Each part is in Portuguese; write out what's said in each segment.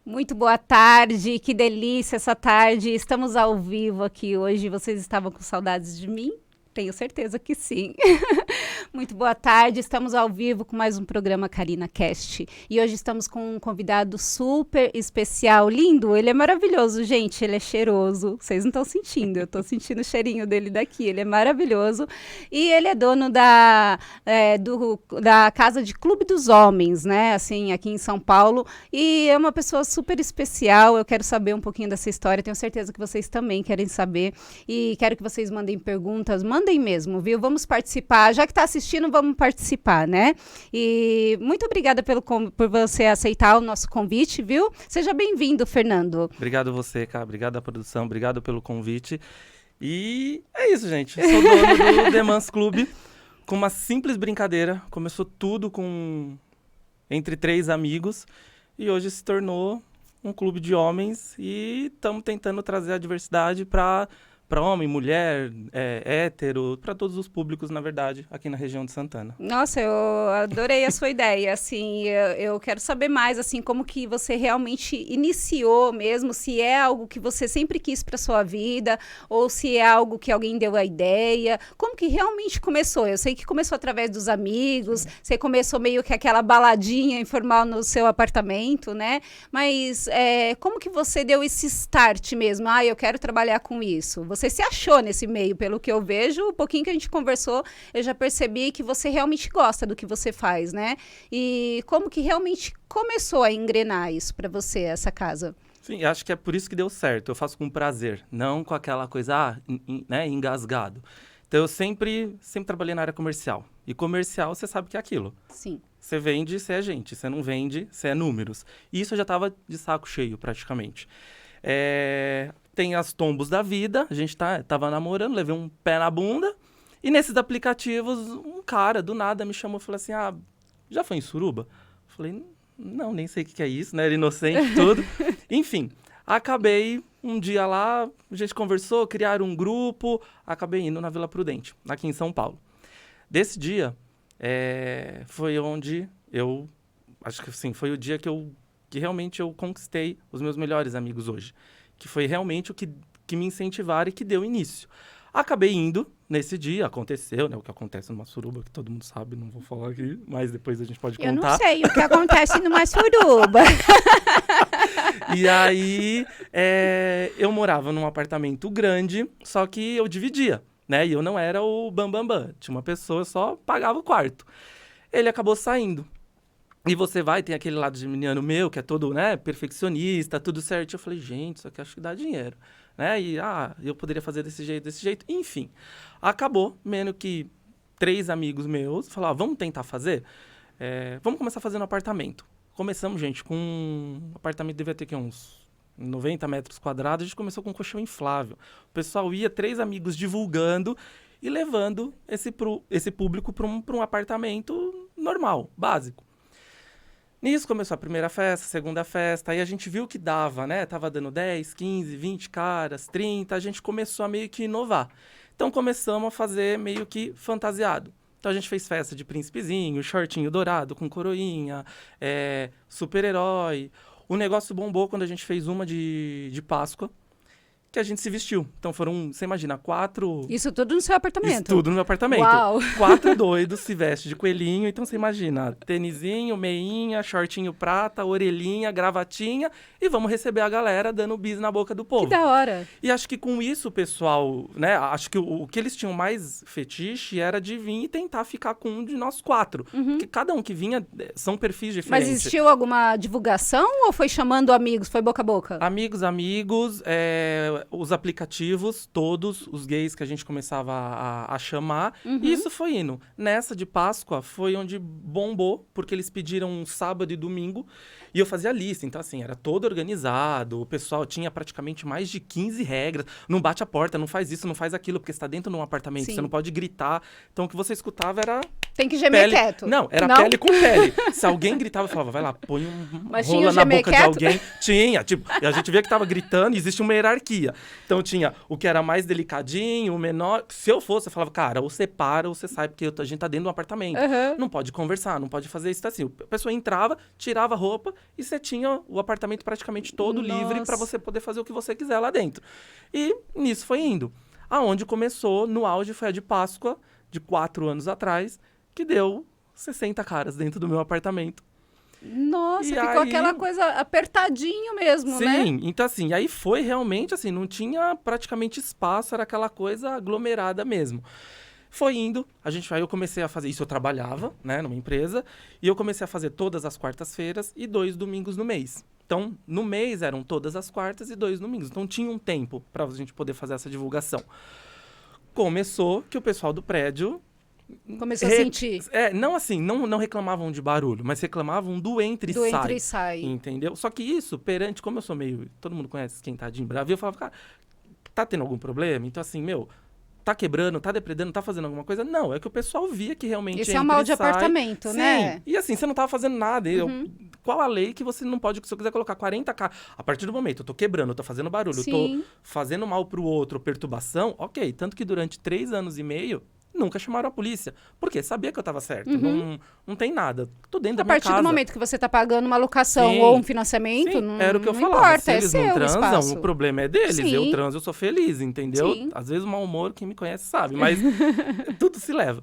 Muito boa tarde, que delícia essa tarde. Estamos ao vivo aqui hoje. Vocês estavam com saudades de mim? Tenho certeza que sim. Muito boa tarde, estamos ao vivo com mais um programa Carina Cast. E hoje estamos com um convidado super especial, lindo, ele é maravilhoso, gente, ele é cheiroso. Vocês não estão sentindo, eu estou sentindo o cheirinho dele daqui, ele é maravilhoso. E ele é dono da Casa de Clube dos Homens, né, assim, aqui em São Paulo. E é uma pessoa super especial, eu quero saber um pouquinho dessa história, tenho certeza que vocês também querem saber. E quero que vocês mandem perguntas, mandem mesmo, viu? Vamos participar. Já que está assistindo, vamos participar, né? E muito obrigada por você aceitar o nosso convite, viu? Seja bem-vindo, Fernando. Obrigado você, cara. Obrigado à produção. Obrigado pelo convite. E é isso, gente. Sou dono do The Mans Club. Com uma simples brincadeira. Começou tudo entre 3 amigos. E hoje se tornou um clube de homens. E estamos tentando trazer a diversidade para homem, mulher, hétero, para todos os públicos, na verdade, aqui na região de Santana. Nossa, eu adorei a sua ideia, assim, eu quero saber mais, assim, como que você realmente iniciou mesmo, se é algo que você sempre quis para sua vida, ou se é algo que alguém deu a ideia, como que realmente começou? Eu sei que começou através dos amigos, você começou meio que aquela baladinha informal no seu apartamento, né? Mas como que você deu esse start mesmo? Eu quero trabalhar com isso. Você se achou nesse meio, pelo que eu vejo, um pouquinho que a gente conversou, eu já percebi que você realmente gosta do que você faz, né? E como que realmente começou a engrenar isso para você, essa casa? Sim, acho que é por isso que deu certo. Eu faço com prazer, não com aquela coisa, né, engasgado. Então, eu sempre trabalhei na área comercial. E comercial, você sabe que é aquilo. Sim. Você vende, você é gente. Você não vende, você é números. E isso eu já estava de saco cheio, praticamente. Tem as tombos da vida, a gente tava namorando, levei um pé na bunda, e nesses aplicativos, um cara do nada me chamou e falou assim, já foi em Suruba? Falei, não, nem sei o que é isso, né, era inocente e tudo. Enfim, acabei um dia lá, a gente conversou, criaram um grupo, acabei indo na Vila Prudente, aqui em São Paulo. Desse dia, foi onde acho que assim, foi o dia que realmente eu conquistei os meus melhores amigos hoje. Que foi realmente o que me incentivaram e que deu início. Acabei indo nesse dia, aconteceu, né? O que acontece numa suruba, que todo mundo sabe, não vou falar aqui, mas depois a gente pode contar. Eu não sei o que acontece numa suruba. E aí, eu morava num apartamento grande, só que eu dividia, né? E eu não era o bambambam. Tinha uma pessoa, só pagava o quarto. Ele acabou saindo. E você tem aquele lado geminiano meu, que é todo, né, perfeccionista, tudo certo. Eu falei, gente, isso aqui acho que dá dinheiro, né? E, eu poderia fazer desse jeito. Enfim, acabou, menos que 3 amigos meus falaram, vamos tentar fazer? Vamos começar a fazer no apartamento. Começamos, gente, com um apartamento, devia ter uns 90 metros quadrados, a gente começou com um colchão inflável. O pessoal ia, 3 amigos divulgando e levando esse público para um apartamento normal, básico. Nisso começou a primeira festa, a segunda festa, aí a gente viu que dava, né? Tava dando 10, 15, 20 caras, 30, a gente começou a meio que inovar. Então começamos a fazer meio que fantasiado. Então a gente fez festa de príncipezinho, shortinho dourado com coroinha, super-herói. O negócio bombou quando a gente fez uma de Páscoa, que a gente se vestiu. Então foram, você imagina, 4... Isso tudo no seu apartamento? Isso tudo no meu apartamento. Uau! 4 doidos se vestem de coelhinho. Então você imagina, tênisinho, meinha, shortinho prata, orelhinha, gravatinha. E vamos receber a galera dando bis na boca do povo. Que da hora! E acho que com isso o pessoal, né? Acho que o que eles tinham mais fetiche era de vir e tentar ficar com um de nós 4. Porque cada um que vinha são perfis diferentes. Mas existiu alguma divulgação ou foi chamando amigos? Foi boca a boca? Amigos, os aplicativos, todos os gays que a gente começava a chamar, e isso foi indo. Nessa de Páscoa foi onde bombou, porque eles pediram um sábado e domingo, e eu fazia lista. Então, assim, era todo organizado, o pessoal tinha praticamente mais de 15 regras. Não bate a porta, não faz isso, não faz aquilo, porque você está dentro de um apartamento, Sim. você não pode gritar. Então, o que você escutava era... Tem que gemer quieto. Não, era pele com pele. Se alguém gritava, eu falava, vai lá, põe Mas rola tinha na gemer boca de quieto? alguém. Tinha, tipo, e a gente via que tava gritando e existe uma hierarquia. Então tinha o que era mais delicadinho, o menor. Se eu fosse, eu falava, cara, ou você para, ou você sai, porque a gente tá dentro de um apartamento. Não pode conversar, não pode fazer isso assim. A pessoa entrava, tirava a roupa e você tinha o apartamento praticamente todo livre para você poder fazer o que você quiser lá dentro. E nisso foi indo. Aonde começou, no auge, foi a de Páscoa, de 4 anos atrás, que deu 60 caras dentro do meu apartamento. Nossa, E ficou aí... aquela coisa apertadinho mesmo, né? Sim, então assim, aí foi realmente assim, não tinha praticamente espaço, era aquela coisa aglomerada mesmo. Foi indo, aí eu comecei a fazer isso, eu trabalhava, né, numa empresa, e eu comecei a fazer todas as quartas-feiras e 2 domingos no mês. Então, no mês eram todas as quartas e 2 domingos, então tinha um tempo para a gente poder fazer essa divulgação. Começou que o pessoal do prédio... Começou a sentir. Não assim, não reclamavam de barulho, mas reclamavam do entra e sai. Do entra e sai. Entendeu? Só que isso, perante, como eu sou meio... Todo mundo conhece esquentadinho, bravo, eu falava, cara, tá tendo algum problema? Então assim, tá quebrando, tá depredando, tá fazendo alguma coisa? Não, é que o pessoal via que realmente Esse é o mal de apartamento, Sim. Né? E assim, você não tava fazendo nada. Qual a lei que você não pode, se eu quiser colocar 40k, a partir do momento, eu tô quebrando, eu tô fazendo barulho, Sim. eu tô fazendo mal pro outro, perturbação, ok. Tanto que durante 3 anos e meio, nunca chamaram a polícia. Porque sabia que eu tava certo. Não tem nada. Tô dentro da minha casa. A partir do momento que você tá pagando uma locação Sim. ou um financiamento, não era o que eu não falava. importa, Se eles é não seu transam, espaço. o problema é deles. Sim. Eu transo, eu sou feliz, entendeu? Sim. Às vezes o mau humor, quem me conhece sabe. Mas tudo se leva.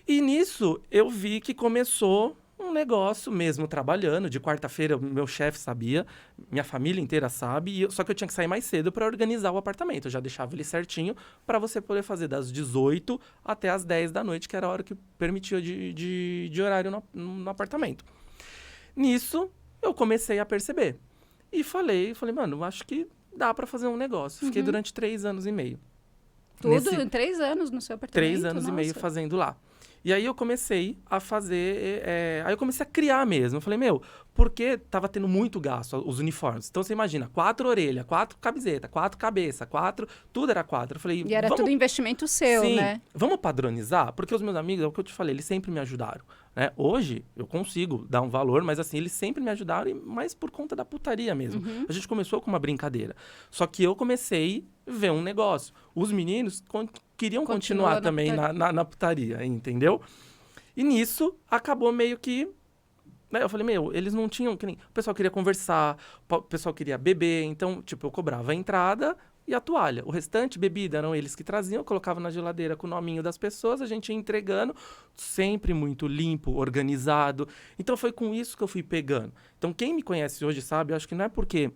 E nisso, eu vi que começou um negócio mesmo trabalhando. De quarta-feira, meu chefe sabia, minha família inteira sabe, só que eu tinha que sair mais cedo para organizar o apartamento. Eu já deixava ele certinho para você poder fazer das 18 até as 10 da noite, que era a hora que permitia de horário no apartamento. Nisso, eu comecei a perceber. E falei, mano, acho que dá para fazer um negócio. Fiquei durante 3 anos e meio. Tudo em 3 anos no seu apartamento? 3 anos e meio fazendo lá. E aí eu comecei a fazer... aí eu comecei a criar mesmo. Eu falei, porque tava tendo muito gasto, os uniformes. Então você imagina, 4 orelhas, 4 camisetas, 4 cabeças, 4... Tudo era 4. Eu falei... E era tudo investimento seu, Sim, né? Vamos padronizar? Porque os meus amigos, é o que eu te falei, eles sempre me ajudaram. Né? Hoje, eu consigo dar um valor, mas assim, eles sempre me ajudaram, mais por conta da putaria mesmo. A gente começou com uma brincadeira. Só que eu comecei a ver um negócio. Os meninos queriam continuar também na putaria, entendeu? E nisso, acabou meio que... Né? Eu falei, eles não tinham... O pessoal queria conversar, o pessoal queria beber, então, tipo, eu cobrava a entrada... E a toalha. O restante, bebida, eram eles que traziam. Eu colocava na geladeira com o nominho das pessoas. A gente ia entregando. Sempre muito limpo, organizado. Então, foi com isso que eu fui pegando. Então, quem me conhece hoje sabe, eu acho que não é porque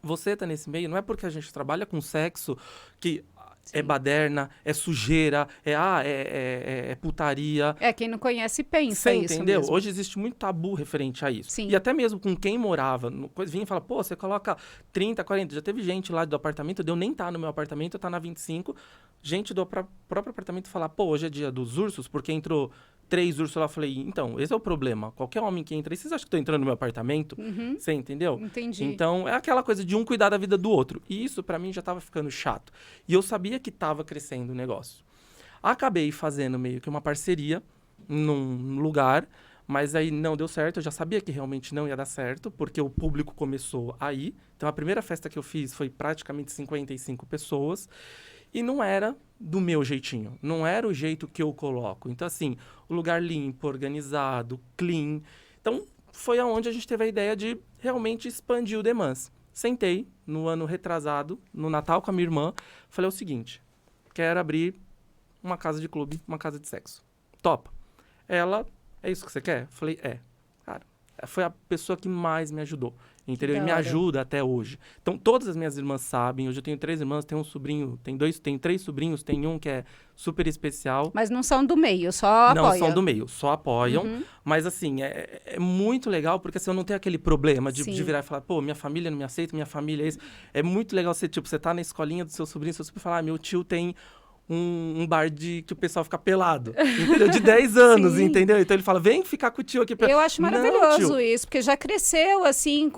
você tá nesse meio, não é porque a gente trabalha com sexo que... Sim. É baderna, é sujeira, é putaria. Quem não conhece pensa isso entendeu? mesmo. Hoje existe muito tabu referente a isso. Sim. E até mesmo com quem morava, vinha e fala, pô, você coloca 30, 40. Já teve gente lá do apartamento, de eu nem tá no meu apartamento, eu tá na 25. Gente do próprio apartamento falar, pô, hoje é dia dos ursos, porque entrou 3 ursos lá. Eu falei, então, esse é o problema. Qualquer homem que entra aí, vocês acham que estão entrando no meu apartamento? Você entendeu? Entendi. Então, é aquela coisa de um cuidar da vida do outro. E isso, pra mim, já tava ficando chato. E eu sabia que tava crescendo o negócio. Acabei fazendo meio que uma parceria num lugar, mas aí não deu certo. Eu já sabia que realmente não ia dar certo, porque o público começou a ir. Então, a primeira festa que eu fiz foi praticamente 55 pessoas. E não era do meu jeitinho, não era o jeito que eu coloco. Então, assim, o lugar limpo, organizado, clean. Então, foi aonde a gente teve a ideia de realmente expandir o The Mans. Sentei no ano retrasado, no Natal com a minha irmã, falei o seguinte, quero abrir uma casa de clube, uma casa de sexo. Topa. Ela, é isso que você quer? Falei, é. Cara, foi a pessoa que mais me ajudou. Entendeu? E da me hora. ajuda até hoje. Então, todas as minhas irmãs sabem. Hoje eu tenho 3 irmãs, tenho um sobrinho, tenho 3 sobrinhos, tem um que é super especial. Mas não são do meio, só Não apoia. são do meio, só apoiam. Uhum. Mas, assim, é muito legal, porque assim, eu não tenho aquele problema de Sim. virar e falar, pô, minha família não me aceita, minha família é isso. É muito legal você, tipo, você tá na escolinha do seu sobrinho falar, meu tio tem um bar que o pessoal fica pelado, entendeu? De 10 anos, Sim. entendeu? Então ele fala, vem ficar com o tio aqui. Eu acho Não, maravilhoso tio. isso, porque já cresceu assim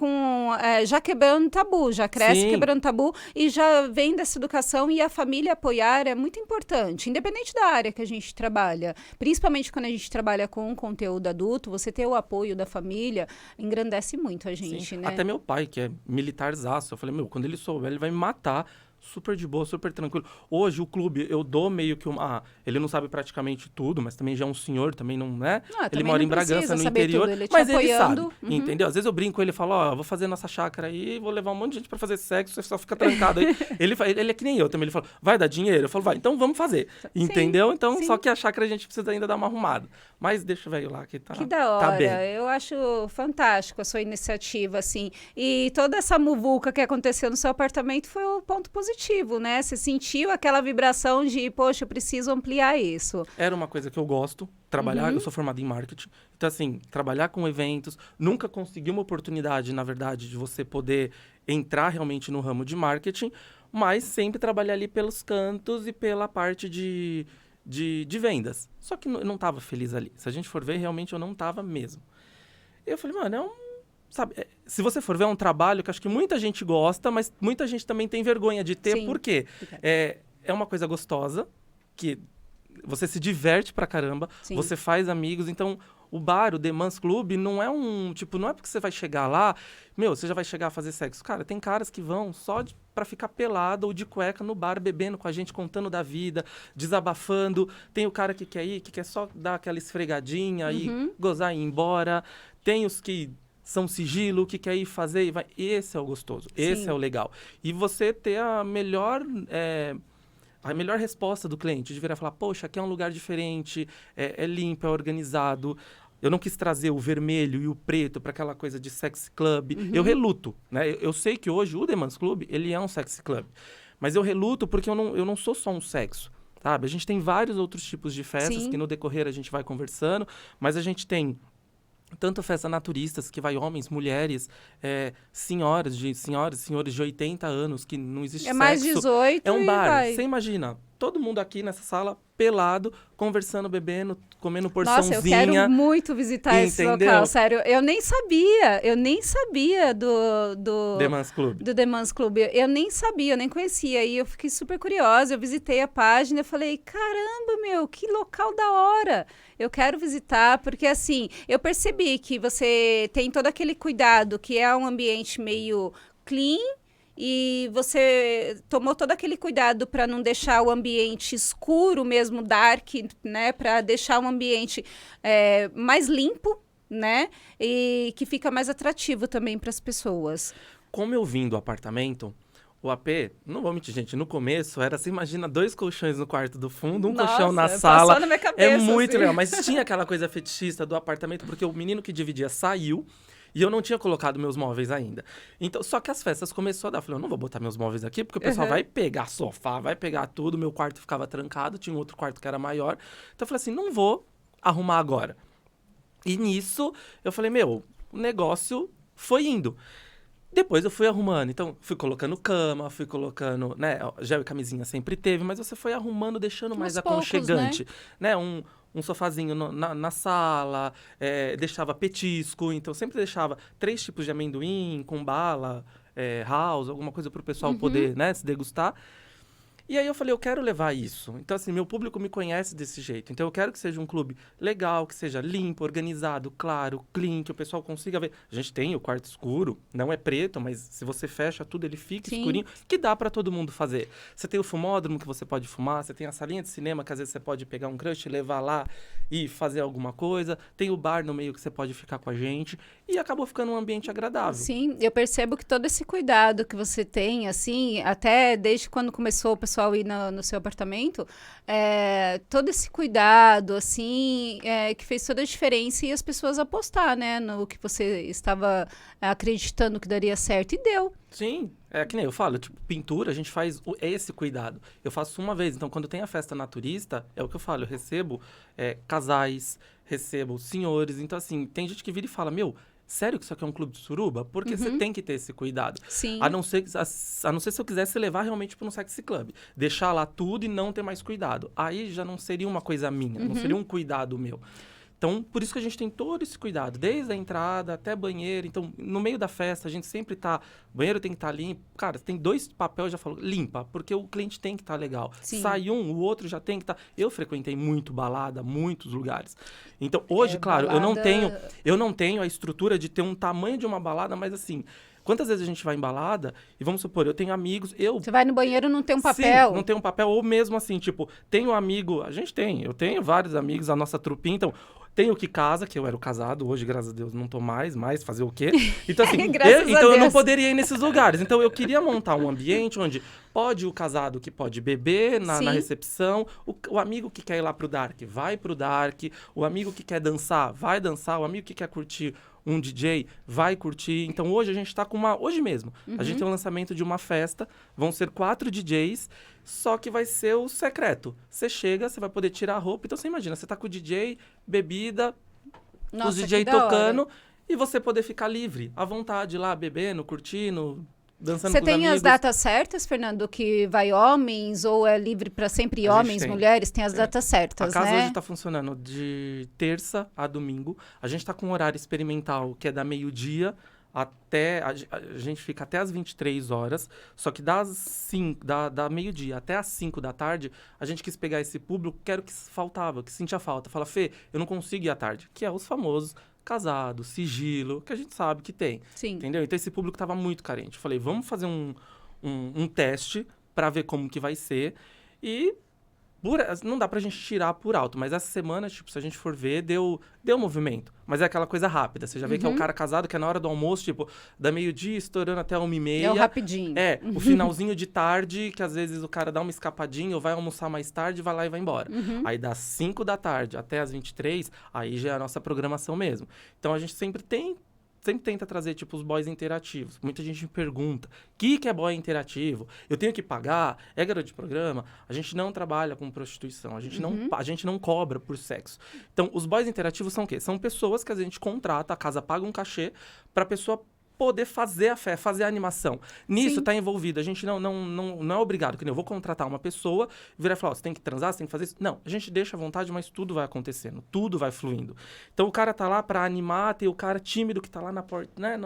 já quebrando tabu, já cresce Sim. quebrando tabu e já vem dessa educação e a família apoiar é muito importante, independente da área que a gente trabalha, principalmente quando a gente trabalha com conteúdo adulto, você ter o apoio da família engrandece muito a gente, Sim. né? Até meu pai, que é militarzaço, eu falei, meu, quando ele souber, ele vai me matar. Super de boa, super tranquilo. Hoje, o clube, eu dou meio que uma... ele não sabe praticamente tudo, mas também já é um senhor, também não, né? Ah, Ele também mora não em Bragança, precisa no saber interior, tudo, ele te mas ele sabe, apoiando. Uhum. entendeu? Às vezes eu brinco com ele e falo, ó, vou fazer nossa chácara aí, vou levar um monte de gente pra fazer sexo, você só fica trancado aí. ele é que nem eu também, ele fala, vai dar dinheiro? Eu falo, vai, então vamos fazer, entendeu? Então, sim. só que a chácara a gente precisa ainda dar uma arrumada. Mas deixa o velho lá, que tá Que da tá hora, bem. eu acho fantástico a sua iniciativa, assim, e toda essa muvuca que aconteceu no seu apartamento foi o ponto positivo, né? Você sentiu aquela vibração de, poxa, eu preciso ampliar isso. Era uma coisa que eu gosto, trabalhar, eu sou formado em marketing, então assim, trabalhar com eventos, nunca consegui uma oportunidade, na verdade, de você poder entrar realmente no ramo de marketing, mas sempre trabalhar ali pelos cantos e pela parte de vendas. Só que eu não estava feliz ali. Se a gente for ver, realmente eu não estava mesmo. Eu falei, mano, sabe, se você for ver, é um trabalho que acho que muita gente gosta, mas muita gente também tem vergonha de ter, Sim. por quê? É uma coisa gostosa, que você se diverte pra caramba, Sim. você faz amigos, então o bar, o The Man's Club, não é não é porque você vai chegar lá, você já vai chegar a fazer sexo. Cara, tem caras que vão só pra ficar pelado ou de cueca no bar, bebendo com a gente, contando da vida, desabafando. Tem o cara que quer ir, que quer só dar aquela esfregadinha e gozar e ir embora. Tem os que são sigilo, que quer ir fazer e vai. Esse é o gostoso, esse é o legal. E você ter a melhor resposta do cliente, de virar e falar, poxa, aqui é um lugar diferente, é limpo, é organizado. Eu não quis trazer o vermelho e o preto para aquela coisa de sexy club. Eu reluto, né? Eu sei que hoje o The Man's Club, ele é um sexy club. Mas eu reluto porque eu não sou só um sexo, sabe? A gente tem vários outros tipos de festas que no decorrer a gente vai conversando, mas a gente tem tanto festa naturistas, que vai homens, mulheres, senhores de 80 anos, que não existe sexo. Mais 18 É um bar. vai. Você imagina, todo mundo aqui nessa sala, pelado, conversando, bebendo, comendo Nossa, porçãozinha. eu quero muito visitar esse local, sério. Eu nem sabia do The Man's Club. do The Man's Club. Eu nem sabia, eu nem conhecia. E eu fiquei super curiosa, eu visitei a página e falei, caramba, meu, que local da hora. Eu quero visitar, porque assim, eu percebi que você tem todo aquele cuidado, que é um ambiente meio clean, e você tomou todo aquele cuidado para não deixar o ambiente escuro mesmo, dark, né? Para deixar um ambiente mais limpo, né? E que fica mais atrativo também para as pessoas. Como eu vim do apartamento, o AP, não vou mentir, gente, no começo era, você imagina, 2 colchões no quarto do fundo, um colchão na sala. Passou na minha cabeça, É muito assim. legal, mas tinha aquela coisa fetichista do apartamento, porque o menino que dividia saiu, e eu não tinha colocado meus móveis ainda. Então, só que as festas começaram a dar. Eu falei, eu não vou botar meus móveis aqui, porque o pessoal vai pegar sofá, vai pegar tudo. Meu quarto ficava trancado, tinha um outro quarto que era maior. Então, eu falei assim, não vou arrumar agora. E nisso, eu falei, o negócio foi indo. Depois eu fui arrumando. Então, fui colocando cama, fui colocando, né? Gel e camisinha sempre teve, mas você foi arrumando, deixando mais aconchegante. Né? Um sofazinho na sala, deixava petisco, então sempre deixava 3 tipos de amendoim com bala, house, alguma coisa para o pessoal poder, né, se degustar. E aí eu falei, eu quero levar isso. Então, assim, meu público me conhece desse jeito. Então, eu quero que seja um clube legal, que seja limpo, organizado, claro, clean, que o pessoal consiga ver. A gente tem o quarto escuro, não é preto, mas se você fecha tudo, ele fica escurinho, que dá pra todo mundo fazer. Você tem o fumódromo que você pode fumar, você tem a salinha de cinema que às vezes você pode pegar um crush, levar lá e fazer alguma coisa. Tem o bar no meio que você pode ficar com a gente. E acabou ficando um ambiente agradável. Sim, eu percebo que todo esse cuidado que você tem, assim, até desde quando começou o pessoal pessoal ir no seu apartamento, todo esse cuidado, assim, que fez toda a diferença e as pessoas apostar, né, no que você estava acreditando que daria certo, e deu. Sim, é que nem eu falo, tipo, pintura, a gente faz esse cuidado. Eu faço uma vez, então quando tem a festa naturista, é o que eu falo, eu recebo casais, recebo senhores, então assim, tem gente que vira e fala, meu, sério que isso aqui é um clube de suruba? Porque você tem que ter esse cuidado. Sim. A não ser se eu quisesse levar realmente para um sexy club. Deixar lá tudo e não ter mais cuidado. Aí já não seria uma coisa minha, não seria um cuidado meu. Então, por isso que a gente tem todo esse cuidado, desde a entrada até banheiro. Então, no meio da festa, a gente sempre tá... Banheiro tem que estar limpo. Cara, tem 2 papéis, já falou, limpa, porque o cliente tem que estar legal. Sim. Sai um, o outro já tem que estar... Eu frequentei muito balada, muitos lugares. Então, hoje, claro, balada... eu não tenho a estrutura de ter um tamanho de uma balada, mas assim... Quantas vezes a gente vai em balada e vamos supor, eu tenho amigos, Você vai no banheiro e não tem um papel. Sim, não tem um papel, ou mesmo assim, tipo, tenho um amigo, eu tenho vários amigos, a nossa trupinha, então, tem o que casa, que eu era o casado, hoje, graças a Deus, não tô mais fazer o quê? Então, assim, eu não poderia ir nesses lugares. Então, eu queria montar um ambiente onde pode o casado que pode beber na recepção, o amigo que quer ir lá pro dark, vai pro dark, o amigo que quer dançar, vai dançar, o amigo que quer curtir um DJ, vai curtir. Então, hoje a gente tá com hoje mesmo, a gente tem um lançamento de uma festa, vão ser 4 DJs, só que vai ser o secreto. Você chega, você vai poder tirar a roupa. Então, você imagina, você tá com o DJ, bebida, os DJ tocando, e você poder ficar livre, à vontade lá, bebendo, curtindo, dançando com os amigos. Você tem as datas certas, Fernando, que vai homens, ou é livre para sempre homens, mulheres? Tem as datas certas, né? A casa hoje está funcionando de terça a domingo. A gente está com um horário experimental, que é da meio-dia até... A gente fica até as 23 horas. Só que da meio-dia até as 5 da tarde, a gente quis pegar esse público que era o que faltava, que sentia falta. Fala, Fê, eu não consigo ir à tarde. Que é os famosos casado, sigilo, que a gente sabe que tem. Sim. Entendeu? Então, esse público estava muito carente. Eu falei, vamos fazer um teste para ver como que vai ser. E não dá pra gente tirar por alto, mas essa semana, tipo, se a gente for ver, deu movimento. Mas é aquela coisa rápida. Você já vê que é o cara casado, que é na hora do almoço, tipo, da meio-dia estourando até 1h30. É o rapidinho. O finalzinho de tarde, que às vezes o cara dá uma escapadinha ou vai almoçar mais tarde, vai lá e vai embora. Aí das 5 da tarde até as 23, aí já é a nossa programação mesmo. Então a gente sempre tenta trazer, tipo, os boys interativos. Muita gente me pergunta, o que é boy interativo? Eu tenho que pagar? É garoto de programa? A gente não trabalha com prostituição, a gente não cobra por sexo. Então, os boys interativos são o quê? São pessoas que a gente contrata, a casa paga um cachê pra pessoa poder fazer a fé, fazer a animação. Nisso está envolvido. A gente não é obrigado. Que nem eu vou contratar uma pessoa, virar e falar, você tem que transar, você tem que fazer isso. Não, a gente deixa à vontade, mas tudo vai acontecendo, tudo vai fluindo. Então o cara tá lá para animar, tem o cara tímido que tá lá na porta, né,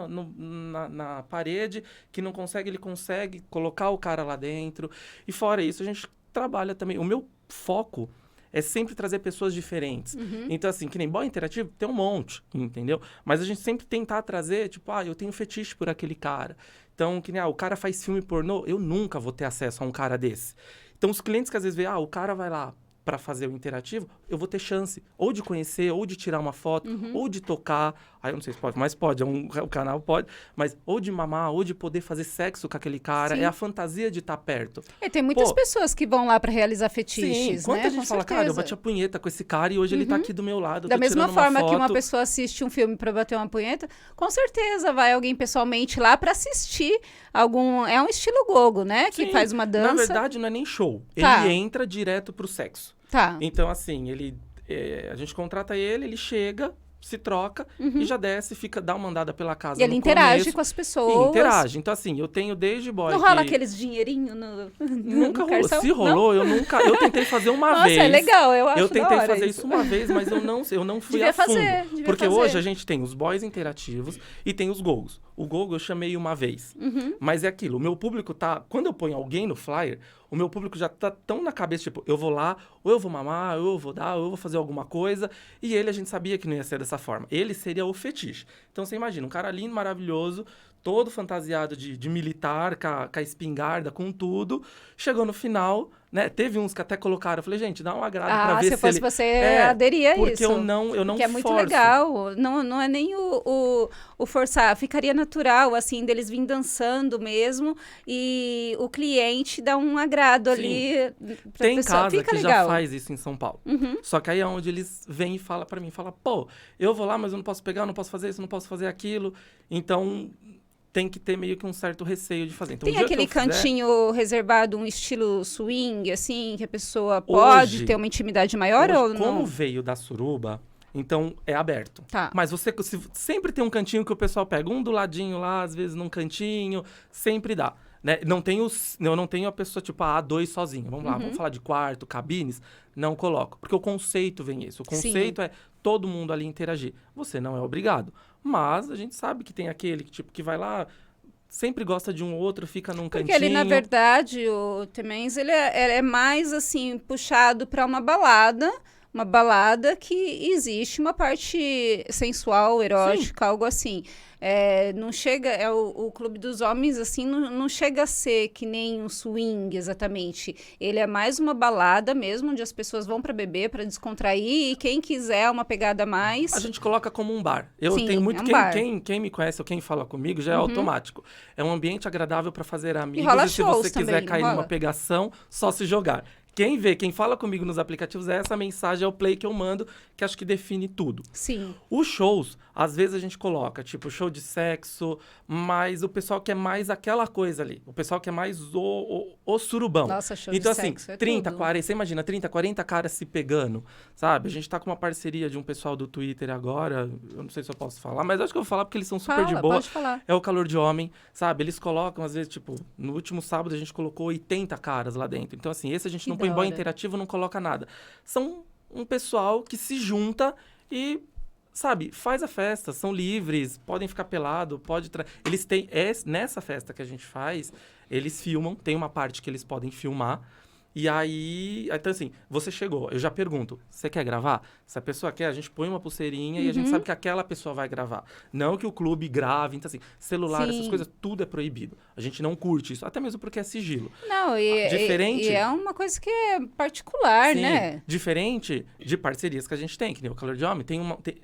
na parede, que não consegue, ele consegue colocar o cara lá dentro. E fora isso, a gente trabalha também. O meu foco é sempre trazer pessoas diferentes. Então, assim, que nem boy interativo, tem um monte, entendeu? Mas a gente sempre tentar trazer, tipo, eu tenho fetiche por aquele cara. Então, que nem, o cara faz filme pornô, eu nunca vou ter acesso a um cara desse. Então, os clientes que às vezes veem, o cara vai lá para fazer o interativo, eu vou ter chance ou de conhecer, ou de tirar uma foto, ou de tocar. Aí eu não sei se pode, mas pode, o canal pode. Mas ou de mamar, ou de poder fazer sexo com aquele cara. Sim. É a fantasia de estar perto. Tem muitas pessoas que vão lá para realizar fetiches, sim, quanta né? gente fala, cara, eu bati a punheta com esse cara e hoje ele tá aqui do meu lado. Da mesma forma que uma pessoa assiste um filme para bater uma punheta, com certeza vai alguém pessoalmente lá para assistir algum... É um estilo gogo, né? Sim. Que faz uma dança. Na verdade, não é nem show. Ele entra direto pro sexo. Tá. Então, assim, a gente contrata ele chega, se troca e já desce, dá uma andada pela casa. E ele interage com as pessoas. Interage. Então, assim, eu tenho desde boy. Não rola aqueles dinheirinho Nunca rolou. Carção? Se rolou, eu nunca. Eu tentei fazer uma vez. Nossa, é legal, eu acho. Eu tentei fazer isso uma vez, mas eu não fui a fundo. Porque hoje a gente tem os boys interativos e tem os gogos. O gogo eu chamei uma vez. Mas é aquilo, o meu público tá... Quando eu ponho alguém no flyer, o meu público já tá tão na cabeça, tipo, eu vou lá, ou eu vou mamar, ou eu vou dar, ou eu vou fazer alguma coisa. E a gente sabia que não ia ser dessa forma. Ele seria o fetiche. Então, você imagina, um cara lindo, maravilhoso, todo fantasiado de militar, com a espingarda, com tudo. Chegou no final, né? Teve uns que até colocaram, eu falei, gente, dá um agrado pra ver se fosse ele... você aderia a isso. Porque eu não que é muito forço. legal. Não é nem o forçar. Ficaria natural, assim, deles virem dançando mesmo. E o cliente dá um agrado ali pra Tem pessoa. casa Fica que legal. já faz isso em São Paulo. Só que aí é onde eles vêm e falam pra mim, pô, eu vou lá, mas eu não posso pegar, eu não posso fazer isso, eu não posso fazer aquilo. Então, tem que ter meio que um certo receio de fazer. Então, Tem aquele cantinho reservado, um estilo swing, assim, que a pessoa pode ter uma intimidade maior ou não? Como veio da suruba, então é aberto. Tá. Mas sempre tem um cantinho que o pessoal pega, um do ladinho lá, às vezes num cantinho, sempre dá. Né? Eu não tenho a pessoa tipo a A2 sozinha. Vamos lá, vamos falar de quarto, cabines. Não coloco. Porque o conceito vem isso. O conceito é todo mundo ali interagir. Você não é obrigado. Mas a gente sabe que tem aquele que vai lá, sempre gosta de um ou outro, fica num cantinho. Porque ele, na verdade, o Temens, ele é mais, assim, puxado para uma balada que existe uma parte sensual, erótica, algo assim. Não chega, o Clube dos Homens, assim, não chega a ser que nem um swing, exatamente. Ele é mais uma balada mesmo, onde as pessoas vão para beber, para descontrair, e quem quiser uma pegada a mais... A gente coloca como um bar. Sim, tenho muito... é um bar. Quem me conhece ou quem fala comigo já é automático. É um ambiente agradável para fazer amigos. E rola se você também, quiser cair numa pegação, só se jogar. Quem fala comigo nos aplicativos, essa mensagem, é o play que eu mando, que acho que define tudo. Sim. Os shows, às vezes a gente coloca, tipo, show de sexo, mas o pessoal quer mais aquela coisa ali. O pessoal quer mais o surubão. Nossa, show então, de sexo é 30, tudo. 40, você imagina, 30, 40 caras se pegando, sabe? A gente tá com uma parceria de um pessoal do Twitter agora, eu não sei se eu posso falar, mas acho que eu vou falar porque eles são super de boa. Pode falar. É o Calor de Homem, sabe? Eles colocam, às vezes, tipo, no último sábado a gente colocou 80 caras lá dentro. Então, assim, esse a gente não põe boy interativo, não coloca nada. São um pessoal que se junta e, sabe, faz a festa, são livres, podem ficar pelado, eles têm, nessa festa que a gente faz, eles filmam, tem uma parte que eles podem filmar. E aí, então assim, você chegou, eu já pergunto, você quer gravar? Se a pessoa quer, a gente põe uma pulseirinha e a gente sabe que aquela pessoa vai gravar. Não que o clube grave, então assim, celular, essas coisas, tudo é proibido. A gente não curte isso, até mesmo porque é sigilo. Não, Diferente, e é uma coisa que é particular, sim, né? Diferente de parcerias que a gente tem, que nem o Calor de Homem,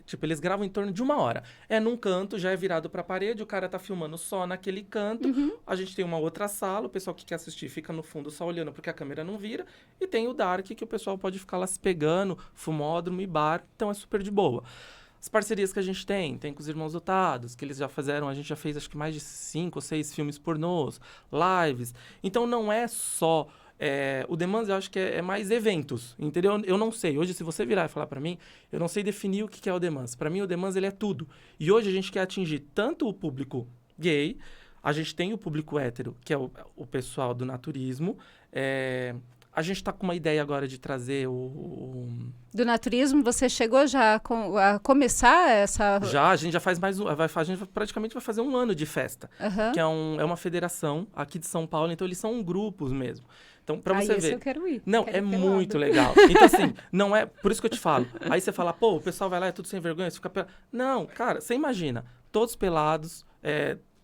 tipo, eles gravam em torno de 1 hora. É num canto, já é virado pra parede, o cara tá filmando só naquele canto, a gente tem uma outra sala, o pessoal que quer assistir fica no fundo só olhando porque a câmera não vira, e tem o Dark, que o pessoal pode ficar lá se pegando, fumódromo e bar, então é super de boa. As parcerias que a gente tem com os Irmãos Dotados, que eles já fizeram, a gente já fez acho que mais de 5 ou 6 filmes pornôs, lives, então não é só... o Demands eu acho que é mais eventos, entendeu? Eu não sei, hoje se você virar e falar pra mim, eu não sei definir o que é o Demands. Pra mim o Demands ele é tudo, e hoje a gente quer atingir tanto o público gay, a gente tem o público hétero, que é o pessoal do naturismo, a gente está com uma ideia agora de trazer Do naturismo, você chegou já a começar essa... Já, a gente já faz mais a gente praticamente vai fazer 1 ano de festa, que é uma federação aqui de São Paulo, então eles são grupos mesmo. Então, pra você ver... eu quero ir. Não, quero é ir muito pelado. legal. Então, assim, não é... Por isso que eu te falo. Aí você fala, pô, o pessoal vai lá, é tudo sem vergonha, você fica pelado. Não, cara, você imagina, todos pelados,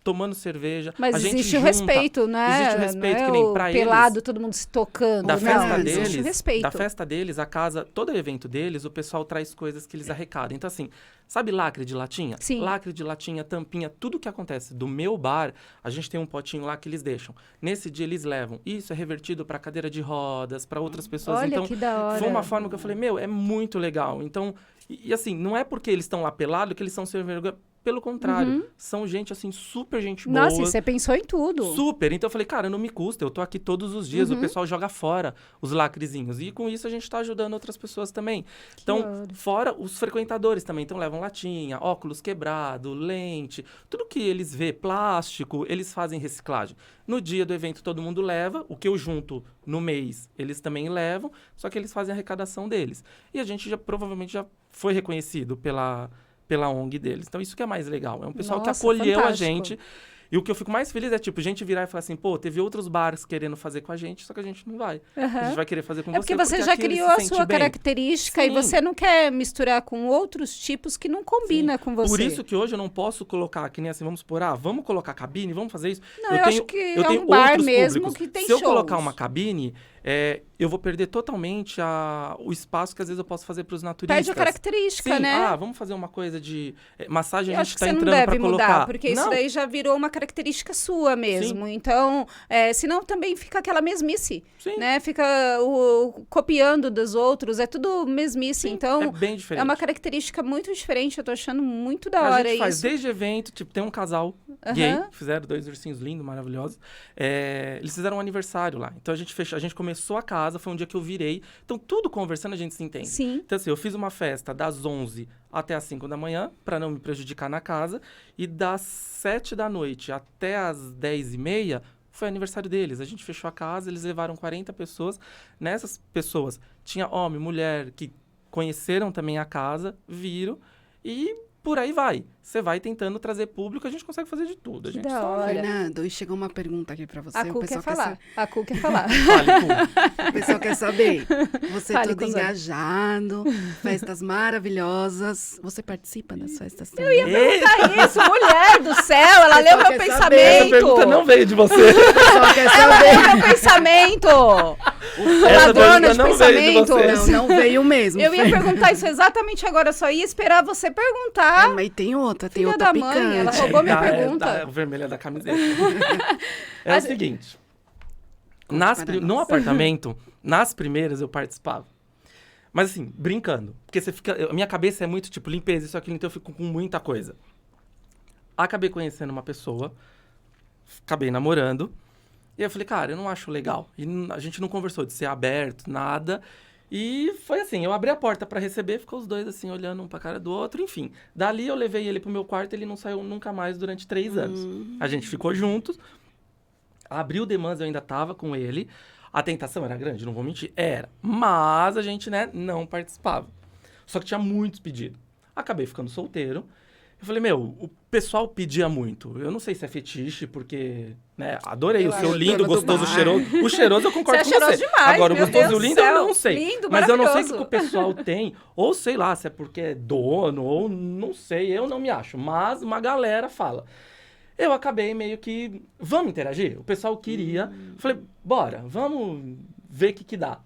tomando cerveja. Mas a gente existe o junta, respeito, né? Existe o respeito, não é que nem pra pelado, eles, todo mundo se tocando. da festa não, deles, existe o respeito. Da festa deles, a casa, todo evento deles, o pessoal traz coisas que eles arrecadam. Então, assim, sabe lacre de latinha? Sim. Lacre de latinha, tampinha, tudo que acontece do meu bar, a gente tem um potinho lá que eles deixam. Nesse dia eles levam. Isso é revertido para cadeira de rodas, para outras pessoas. Olha, então, que da hora. foi uma forma que eu falei, é muito legal. Então, e assim, não é porque eles estão lá pelado que eles são sem vergonha. Pelo contrário, são gente, assim, super gente boa. Nossa, e você pensou em tudo. Super. Então eu falei, cara, não me custa, eu tô aqui todos os dias, o pessoal joga fora os lacrezinhos. E com isso a gente tá ajudando outras pessoas também. Então, fora os frequentadores também. Então levam latinha, óculos quebrado, lente, tudo que eles vê, plástico, eles fazem reciclagem. No dia do evento todo mundo leva, o que eu junto no mês, eles também levam, só que eles fazem a arrecadação deles. E a gente provavelmente já foi reconhecido pela ONG deles. Então, isso que é mais legal. É um pessoal que acolheu a gente. E o que eu fico mais feliz é, tipo, gente virar e falar assim, pô, teve outros bares querendo fazer com a gente, só que a gente não vai. A gente vai querer fazer com você. Porque você já aqui ele criou se a sente sua bem. característica e Sim. você não quer misturar com outros tipos que não combina com você. Por isso que hoje eu não posso colocar, que nem assim, vamos supor, vamos colocar cabine, vamos fazer isso. Não, eu acho que é um bar outros mesmo públicos. que tem Se eu shows. colocar uma cabine, eu vou perder totalmente o espaço que às vezes eu posso fazer para os naturistas. Perde a característica, Sim, né? Vamos fazer uma coisa de massagem, Eu a acho gente que tá você não entrando deve para mudar, colocar. porque isso Não. daí já virou uma característica sua mesmo. Então, senão também fica aquela mesmice, Sim. né? Fica copiando dos outros, é tudo mesmice. Sim, Então, é bem diferente. é uma característica muito diferente. Eu tô achando muito da A hora gente faz isso. desde evento, tipo, tem um casal gay, que fizeram 2 ursinhos lindos, maravilhosos. Eles fizeram um aniversário lá. Então a gente começou a casa, foi um dia que eu virei. Então tudo conversando a gente se entende. Sim. Então assim, eu fiz uma festa das 11 até as 5 da manhã, pra não me prejudicar na casa. E das 7 da noite até as 10h30, foi aniversário deles. A gente fechou a casa, eles levaram 40 pessoas. Nessas pessoas, tinha homem, mulher, que conheceram também a casa, viram e por aí vai. Você vai tentando trazer público, a gente consegue fazer de tudo. A Que gente da só hora. Fernando, e chegou uma pergunta aqui pra você. A o Cu quer pessoal falar. A Cu quer falar. fale, Cu. O pessoal quer saber. Você Fale, todo cuzão. engajado, festas maravilhosas. Você participa das festas também? Eu ia perguntar isso, mulher do céu, ela leu meu quer saber. pensamento. Essa pergunta não veio de você. O pessoal quer Ela saber. leu meu pensamento. Essa Ladrona pergunta de não veio de pensamento. você. Não veio mesmo. Eu ia Fernando. perguntar isso exatamente agora, eu só ia esperar você perguntar. Mas tem outra, tem Filha outra da mãe, picante. ela roubou minha pergunta. O vermelho é da camiseta. É Mas- o seguinte. Conte para No nós. apartamento, nas primeiras eu participava. Mas assim, brincando. Porque você fica. A minha cabeça é muito tipo limpeza, isso, aquilo, então eu fico com muita coisa. Acabei conhecendo uma pessoa, acabei namorando. E eu falei, cara, eu não acho legal. E a gente não conversou de ser aberto, nada. E foi assim, eu abri a porta pra receber, ficou os dois assim, olhando um pra cara do outro, enfim. Dali eu levei ele pro meu quarto, ele não saiu nunca mais durante 3 anos. A gente ficou juntos. Abriu o Demands, eu ainda tava com ele. A tentação era grande, não vou mentir. Era. Mas a gente, né, não participava. Só que tinha muitos pedidos. Acabei ficando solteiro. Eu falei, o pessoal pedia muito. Eu não sei se é fetiche, porque, né, adorei Eu o seu acho lindo, dona do gostoso, bar. cheiroso. O cheiroso eu concordo Você é com você. cheiroso demais, Agora, o meu gostoso Deus e o do lindo eu céu. não sei. Lindo, Mas eu não sei o que maravilhoso. o pessoal tem. Ou sei lá, se é porque é dono, ou não sei, eu não me acho. Mas uma galera fala. Eu acabei meio que, vamos interagir? O pessoal queria. Falei, bora, vamos ver o que dá.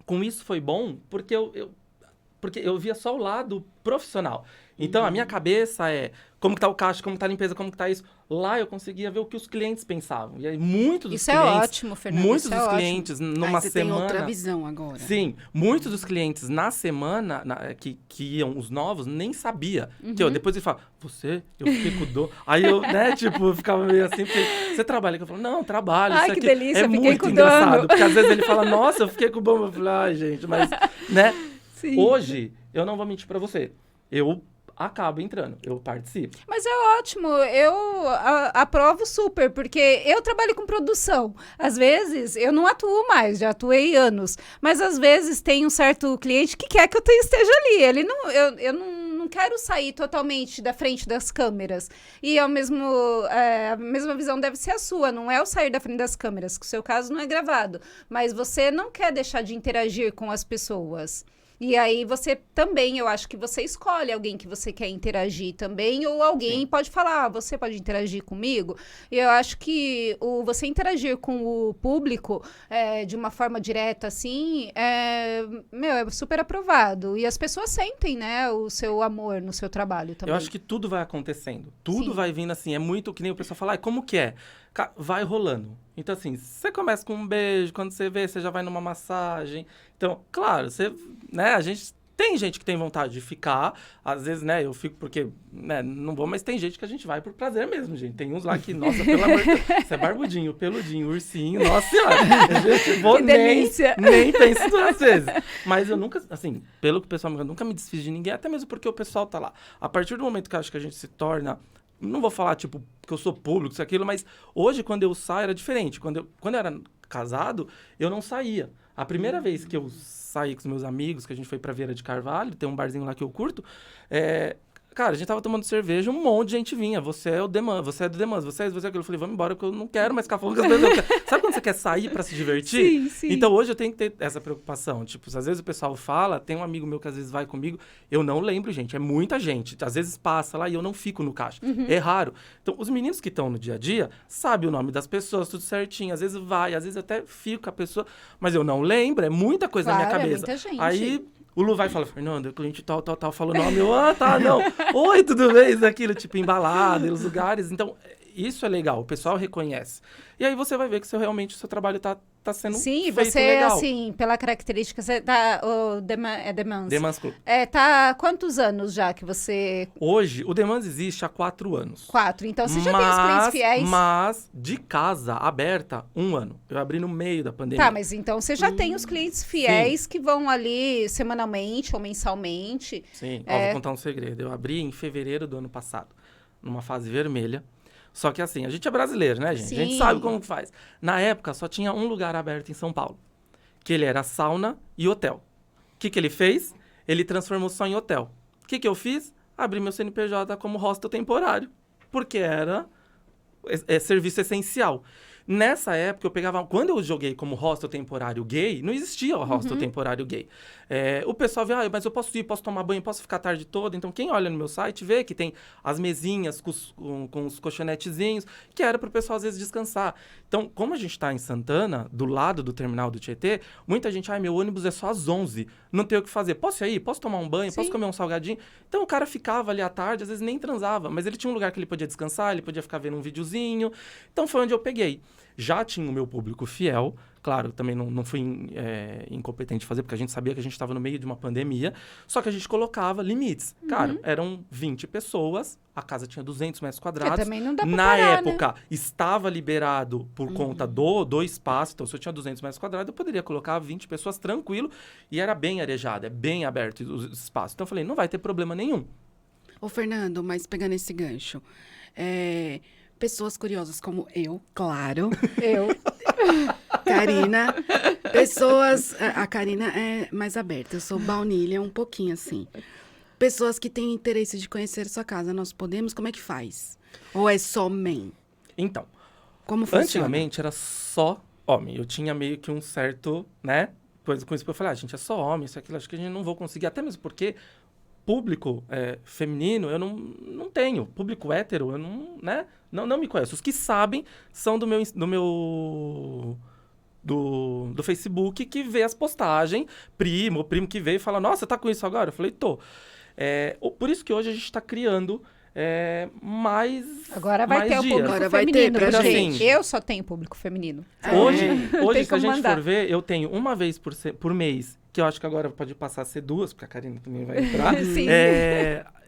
Com isso foi bom, porque eu via só o lado profissional. Então, a minha cabeça é como que tá o caixa, como que tá a limpeza, como que tá isso. Lá eu conseguia ver o que os clientes pensavam. E aí, muitos dos Isso é clientes... ótimo, Fernando. Muitos isso é dos ótimo. clientes, numa Aí você semana... tem outra visão agora. Sim, muitos dos clientes na semana que iam, os novos, nem sabia. Que eu, depois ele fala, eu fiquei com dor. Aí eu, né, tipo, ficava meio assim, porque você trabalha? Eu falo, não, trabalho. Ai, isso que aqui delícia, é fiquei muito com engraçado. dano. Porque às vezes ele fala, nossa, eu fiquei com bomba. Eu falo, ai, gente, mas, né? Sim. Hoje, eu não vou mentir pra você. Eu acabo entrando, eu participo. Mas é ótimo, eu aprovo super, porque eu trabalho com produção. Às vezes, eu não atuo mais, já atuei anos, mas às vezes tem um certo cliente que quer que eu esteja ali. Ele não, eu não quero sair totalmente da frente das câmeras. E a mesma visão deve ser a sua, não é o sair da frente das câmeras, que o seu caso não é gravado, mas você não quer deixar de interagir com as pessoas. E aí você também, eu acho que você escolhe alguém que você quer interagir também, ou alguém pode falar, você pode interagir comigo. E eu acho que você interagir com o público de uma forma direta, assim, é super aprovado. E as pessoas sentem, né, o seu amor no seu trabalho também. Eu acho que tudo vai acontecendo. Tudo Sim. vai vindo assim. É muito que nem o pessoal fala, como que é? Vai rolando. Então, assim, você começa com um beijo, quando você vê, você já vai numa massagem. Então, claro, né, a gente... Tem gente que tem vontade de ficar, às vezes, né, eu fico porque, né, não vou, mas tem gente que a gente vai por prazer mesmo, gente. Tem uns lá que, nossa, pelo amor de Deus, você é barbudinho, peludinho, ursinho, nossa senhora. Eu vou Que delícia. nem penso 2 vezes. Mas eu nunca, assim, pelo que o pessoal me fala, nunca me desfiz de ninguém, até mesmo porque o pessoal tá lá. A partir do momento que eu acho que a gente se torna... Não vou falar, tipo, que eu sou público, isso, aquilo, mas hoje, quando eu saio, era diferente. Quando eu era casado, eu não saía. A primeira vez que eu saí com os meus amigos, que a gente foi pra Vieira de Carvalho, tem um barzinho lá que eu curto, Cara, a gente tava tomando cerveja, um monte de gente vinha. Você é o Deman, você é do Deman, você é isso, você é aquilo. Eu falei, vamos embora, porque eu não quero mais ficar falando com as pessoas. Sabe quando você quer sair pra se divertir? Sim, sim. Então hoje eu tenho que ter essa preocupação. Tipo, às vezes o pessoal fala, tem um amigo meu que às vezes vai comigo, eu não lembro, gente, é muita gente. Às vezes passa lá e eu não fico no caixa. É raro. Então, os meninos que estão no dia a dia sabem o nome das pessoas, tudo certinho. Às vezes vai, às vezes até fico com a pessoa, mas eu não lembro, é muita coisa na minha Claro, é cabeça. muita gente. Aí o Lu vai e fala, Fernando, o cliente tal, falou o nome. Eu, tá, não. Oi, tudo bem? Isso, aquilo, tipo, embalada, os lugares. Então, isso é legal, o pessoal reconhece. E aí você vai ver que realmente o seu trabalho tá sendo Sim, feito você, legal. assim, pela característica, você tá... O Demans. Demans Club. Tá há quantos anos já que você... Hoje, o Demans existe há 4 anos. 4. Então, você já tem os clientes fiéis? Mas, de casa aberta, 1 ano. Eu abri no meio da pandemia. Tá, mas então você já tem os clientes fiéis que vão ali semanalmente ou mensalmente. Sim, ó, vou contar um segredo. Eu abri em fevereiro do ano passado, numa fase vermelha. Só que assim, a gente é brasileiro, né, gente? Sim. A gente sabe como que faz. Na época, só tinha um lugar aberto em São Paulo, que ele era sauna e hotel. O que ele fez? Ele transformou só em hotel. O que eu fiz? Abri meu CNPJ como hostel temporário, porque era serviço essencial. Nessa época, eu pegava... Quando eu joguei como hostel temporário gay, não existia o hostel temporário gay. O pessoal vê, mas eu posso ir, posso tomar banho, posso ficar a tarde toda. Então, quem olha no meu site vê que tem as mesinhas com os colchonetezinhos, que era para o pessoal, às vezes, descansar. Então, como a gente está em Santana, do lado do terminal do Tietê, muita gente, meu ônibus é só às 11, não tem o que fazer. Posso ir aí? Posso tomar um banho? Sim. Posso comer um salgadinho? Então, o cara ficava ali à tarde, às vezes nem transava, mas ele tinha um lugar que ele podia descansar, ele podia ficar vendo um videozinho. Então, foi onde eu peguei. Já tinha o meu público fiel, claro, também não fui incompetente de fazer, porque a gente sabia que a gente estava no meio de uma pandemia, só que a gente colocava limites. Cara, eram 20 pessoas, a casa tinha 200 metros quadrados. Também não dá pra Na parar, época, estava liberado por conta do espaço, então se eu tinha 200 metros quadrados, eu poderia colocar 20 pessoas tranquilo, e era bem arejado, é bem aberto os espaços. Então eu falei, não vai ter problema nenhum. Ô, Fernando, mas pegando esse gancho, pessoas curiosas como eu, claro. Eu. Karina. Pessoas... A Karina é mais aberta. Eu sou baunilha, um pouquinho assim. Pessoas que têm interesse de conhecer sua casa. Nós podemos? Como é que faz? Ou é só men? Então, Como funciona? antigamente era só homem. Eu tinha meio que um certo, né? Coisa com isso que eu falei, gente, é só homem, isso aquilo, acho que a gente não vou conseguir. Até mesmo porque público feminino eu não tenho. Público hétero eu não me conheço. Os que sabem são do Facebook, que vê as postagens, primo que veio e fala, nossa, tá com isso agora? Eu falei, tô. Por isso que hoje a gente tá criando mais Agora vai mais ter o dias. público Agora vai ter feminino, pra gente. gente. Eu só tenho público feminino. Hoje, Tem se a como gente mandar. for ver, eu tenho uma vez por mês, que eu acho que agora pode passar a ser 2, porque a Karina também vai entrar. Sim.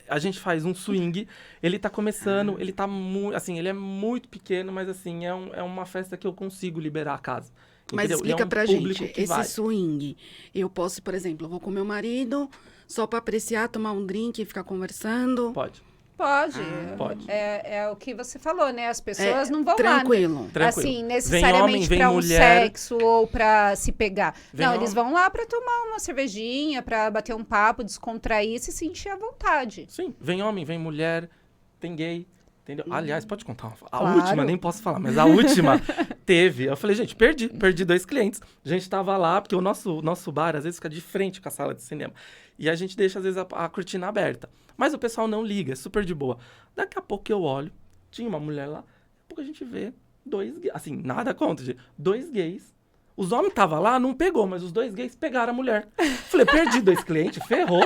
A gente faz um swing, ele tá começando, ele tá muito, assim, ele é muito pequeno, mas assim, é uma festa que eu consigo liberar a casa. Mas Entendeu? E explica um pra público gente, que esse vai. swing. Eu posso, por exemplo, eu vou com meu marido, só pra apreciar, tomar um drink e ficar conversando. Pode. Pode. Pode. É o que você falou, né? As pessoas não vão lá, Tranquilo. Tranquilo. assim, Vem necessariamente homem, vem pra um mulher. sexo ou pra se pegar. Vem Não, eles homem. vão lá pra tomar uma cervejinha, pra bater um papo, descontrair, se sentir à vontade. Sim, vem homem, vem mulher, tem gay, entendeu? Aliás, pode contar a Claro. última, nem posso falar, mas a última teve. Eu falei, gente, perdi 2 clientes. A gente tava lá, porque o nosso bar, às vezes, fica de frente com a sala de cinema. E a gente deixa, às vezes, a cortina aberta. Mas o pessoal não liga, é super de boa. Daqui a pouco eu olho, tinha uma mulher lá, daqui a pouco a gente vê 2 gays, assim, nada contra, gente, 2 gays. Os homens estavam lá, não pegou, mas os 2 gays pegaram a mulher. Falei, perdi 2 clientes, ferrou.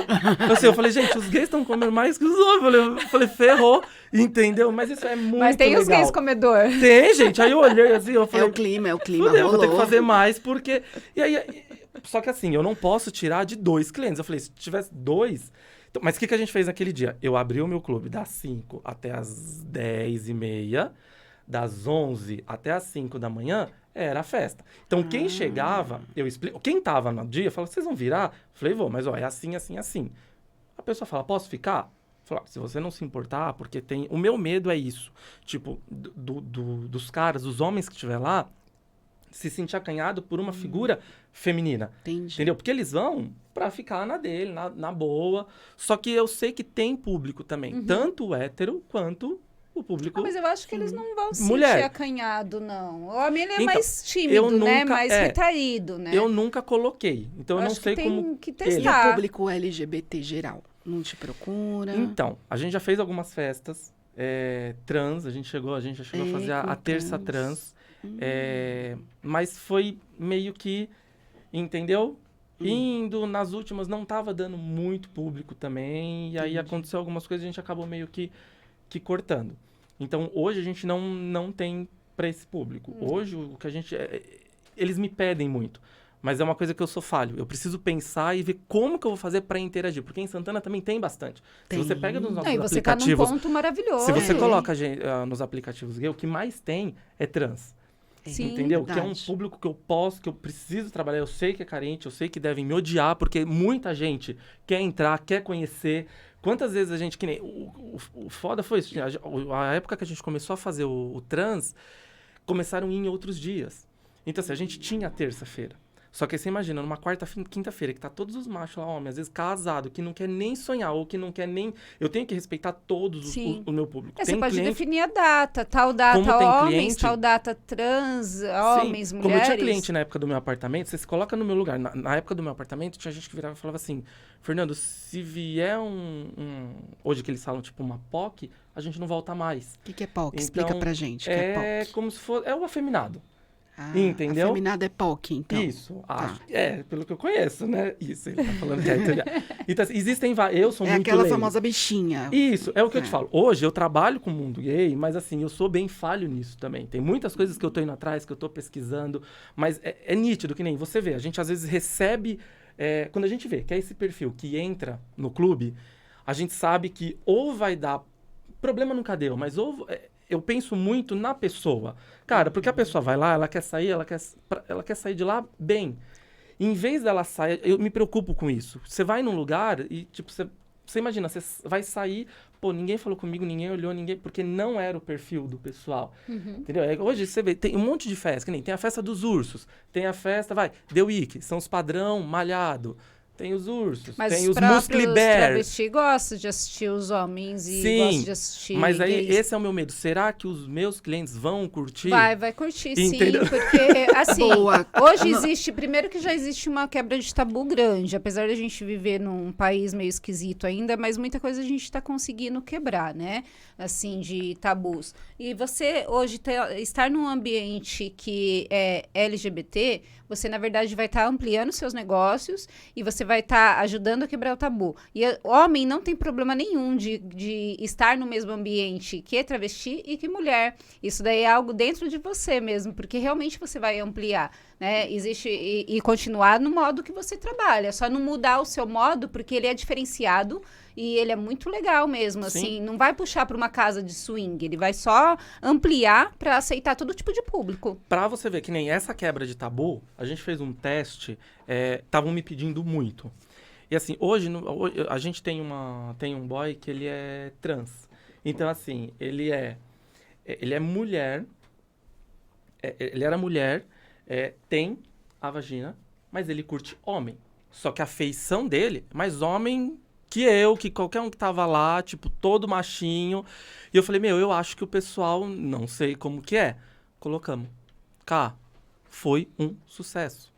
Eu falei, gente, os gays estão comendo mais que os homens. Eu falei, ferrou, entendeu? Mas isso é muito legal. Mas tem os gays comedor. Tem, gente. Aí eu olhei assim, eu É falei, o clima, eu rolou. vou ter que fazer mais, porque... E aí, só que assim, eu não posso tirar de 2 clientes. Eu falei, se tivesse 2... Então, mas o que a gente fez naquele dia? Eu abri o meu clube das 5 até as 10h30, das 11 até as 5 da manhã, era a festa. Então, quem chegava, eu explico... Quem tava no dia, falava, vocês vão virar? Falei, vou, mas ó, é assim, assim, assim. A pessoa fala, posso ficar? Falei, se você não se importar, porque tem... O meu medo é isso. Tipo, dos caras, dos homens que estiver lá, se sentir acanhado por uma figura feminina. Entendi. Entendeu? Porque eles vão pra ficar na dele, na boa. Só que eu sei que tem público também. Tanto o hétero quanto o público. Mas eu acho que eles não vão se Mulher. sentir acanhado, não. O homem ele é Então, mais eu tímido, né? nunca- Mais é, retraído, né? Eu nunca coloquei. Então eu não acho sei que tem como. que E testar. o público LGBT geral? Não te procura? Então, a gente já fez algumas festas trans, a gente já chegou a fazer a com terça trans. Mas foi meio que, entendeu? Indo, nas últimas não tava dando muito público também. E aí aconteceu algumas coisas e a gente acabou meio que cortando. Então, hoje a gente não tem pra esse público. Hoje, o que a gente... eles me pedem muito. Mas é uma coisa que eu sou falho. Eu preciso pensar e ver como que eu vou fazer pra interagir. Porque em Santana também tem bastante. Tem. Se você pega nos nossos Não, e você tá num aplicativos... ponto maravilhoso. Se você É. coloca nos aplicativos gay, o que mais tem é trans. Sim, Entendeu? Que é um verdade. público que eu posso, que eu preciso trabalhar. Eu sei que é carente, eu sei que devem me odiar, porque muita gente quer entrar, quer conhecer. Quantas vezes a gente... Que nem, o foda foi isso. A época que a gente começou a fazer o trans, começaram a ir em outros dias. Então, assim, a gente tinha a terça-feira. Só que aí você imagina, numa quinta-feira, que tá todos os machos lá, homem, às vezes casado, que não quer nem sonhar, ou que não quer nem... Eu tenho que respeitar todos Sim. o meu público. Você Tem pode cliente- definir a data, tal data Como tem homens, cliente- tal data trans, homens, Sim, mulheres. como eu tinha cliente na época do meu apartamento, você se coloca no meu lugar. Na época do meu apartamento, tinha gente que virava e falava assim, Fernando, se vier hoje que eles falam, tipo, uma POC, a gente não volta mais. O que é POC? Então, Explica pra gente o que é POC. como se fosse... É o afeminado. Ah, entendeu? Afeminado é POC, então. Isso. Acho, pelo que eu conheço, né? Isso, ele tá falando que é teoria. Então, assim, existem vários... Eu sou É muito aquela leigo. famosa bichinha. Isso, é o que eu te É. falo. Hoje eu trabalho com o mundo gay, mas assim, eu sou bem falho nisso também. Tem muitas coisas que eu tô indo atrás, que eu tô pesquisando, mas é nítido que nem você vê. A gente às vezes recebe... quando a gente vê que é esse perfil que entra no clube, a gente sabe que ou vai dar... Problema nunca deu, mas ou... eu penso muito na pessoa. Cara, porque a pessoa vai lá, ela quer sair de lá bem. Em vez dela sair, eu me preocupo com isso. Você vai num lugar e, tipo, você imagina, você vai sair, pô, ninguém falou comigo, ninguém olhou, porque não era o perfil do pessoal. Entendeu? Hoje você vê, tem um monte de festa, que nem tem a festa dos ursos, tem a festa, The Week, são os padrão malhado. Tem os ursos, Mas tem os os Muscle próprios Bears. travestis gostam de assistir os homens e Sim, gostam de assistir mas aí gays. esse é o meu medo. Será que os meus clientes vão curtir? Vai curtir, Entendeu? sim, porque, assim, Boa. hoje existe, primeiro que já existe uma quebra de tabu grande, apesar de a gente viver num país meio esquisito ainda, mas muita coisa a gente está conseguindo quebrar, né, assim, de tabus. E você, hoje, estar num ambiente que é LGBT, você, na verdade, vai estar ampliando seus negócios e você vai estar ajudando a quebrar o tabu. E homem não tem problema nenhum de estar no mesmo ambiente que travesti e que mulher. Isso daí é algo dentro de você mesmo, porque realmente você vai ampliar, né? Existe e continuar no modo que você trabalha, só não mudar o seu modo, porque ele é diferenciado e ele é muito legal mesmo, Sim. assim, não vai puxar para uma casa de swing, ele vai só ampliar para aceitar todo tipo de público. Pra você ver que nem essa quebra de tabu, a gente fez um teste, estavam me pedindo muito. E assim, hoje a gente tem um boy que ele é trans. Então assim, ele é mulher, ele era mulher, tem a vagina, mas ele curte homem. Só que a feição dele é mais homem que qualquer um que tava lá, tipo, todo machinho. E eu falei, eu acho que o pessoal, não sei como que é. Colocamos. Foi um sucesso.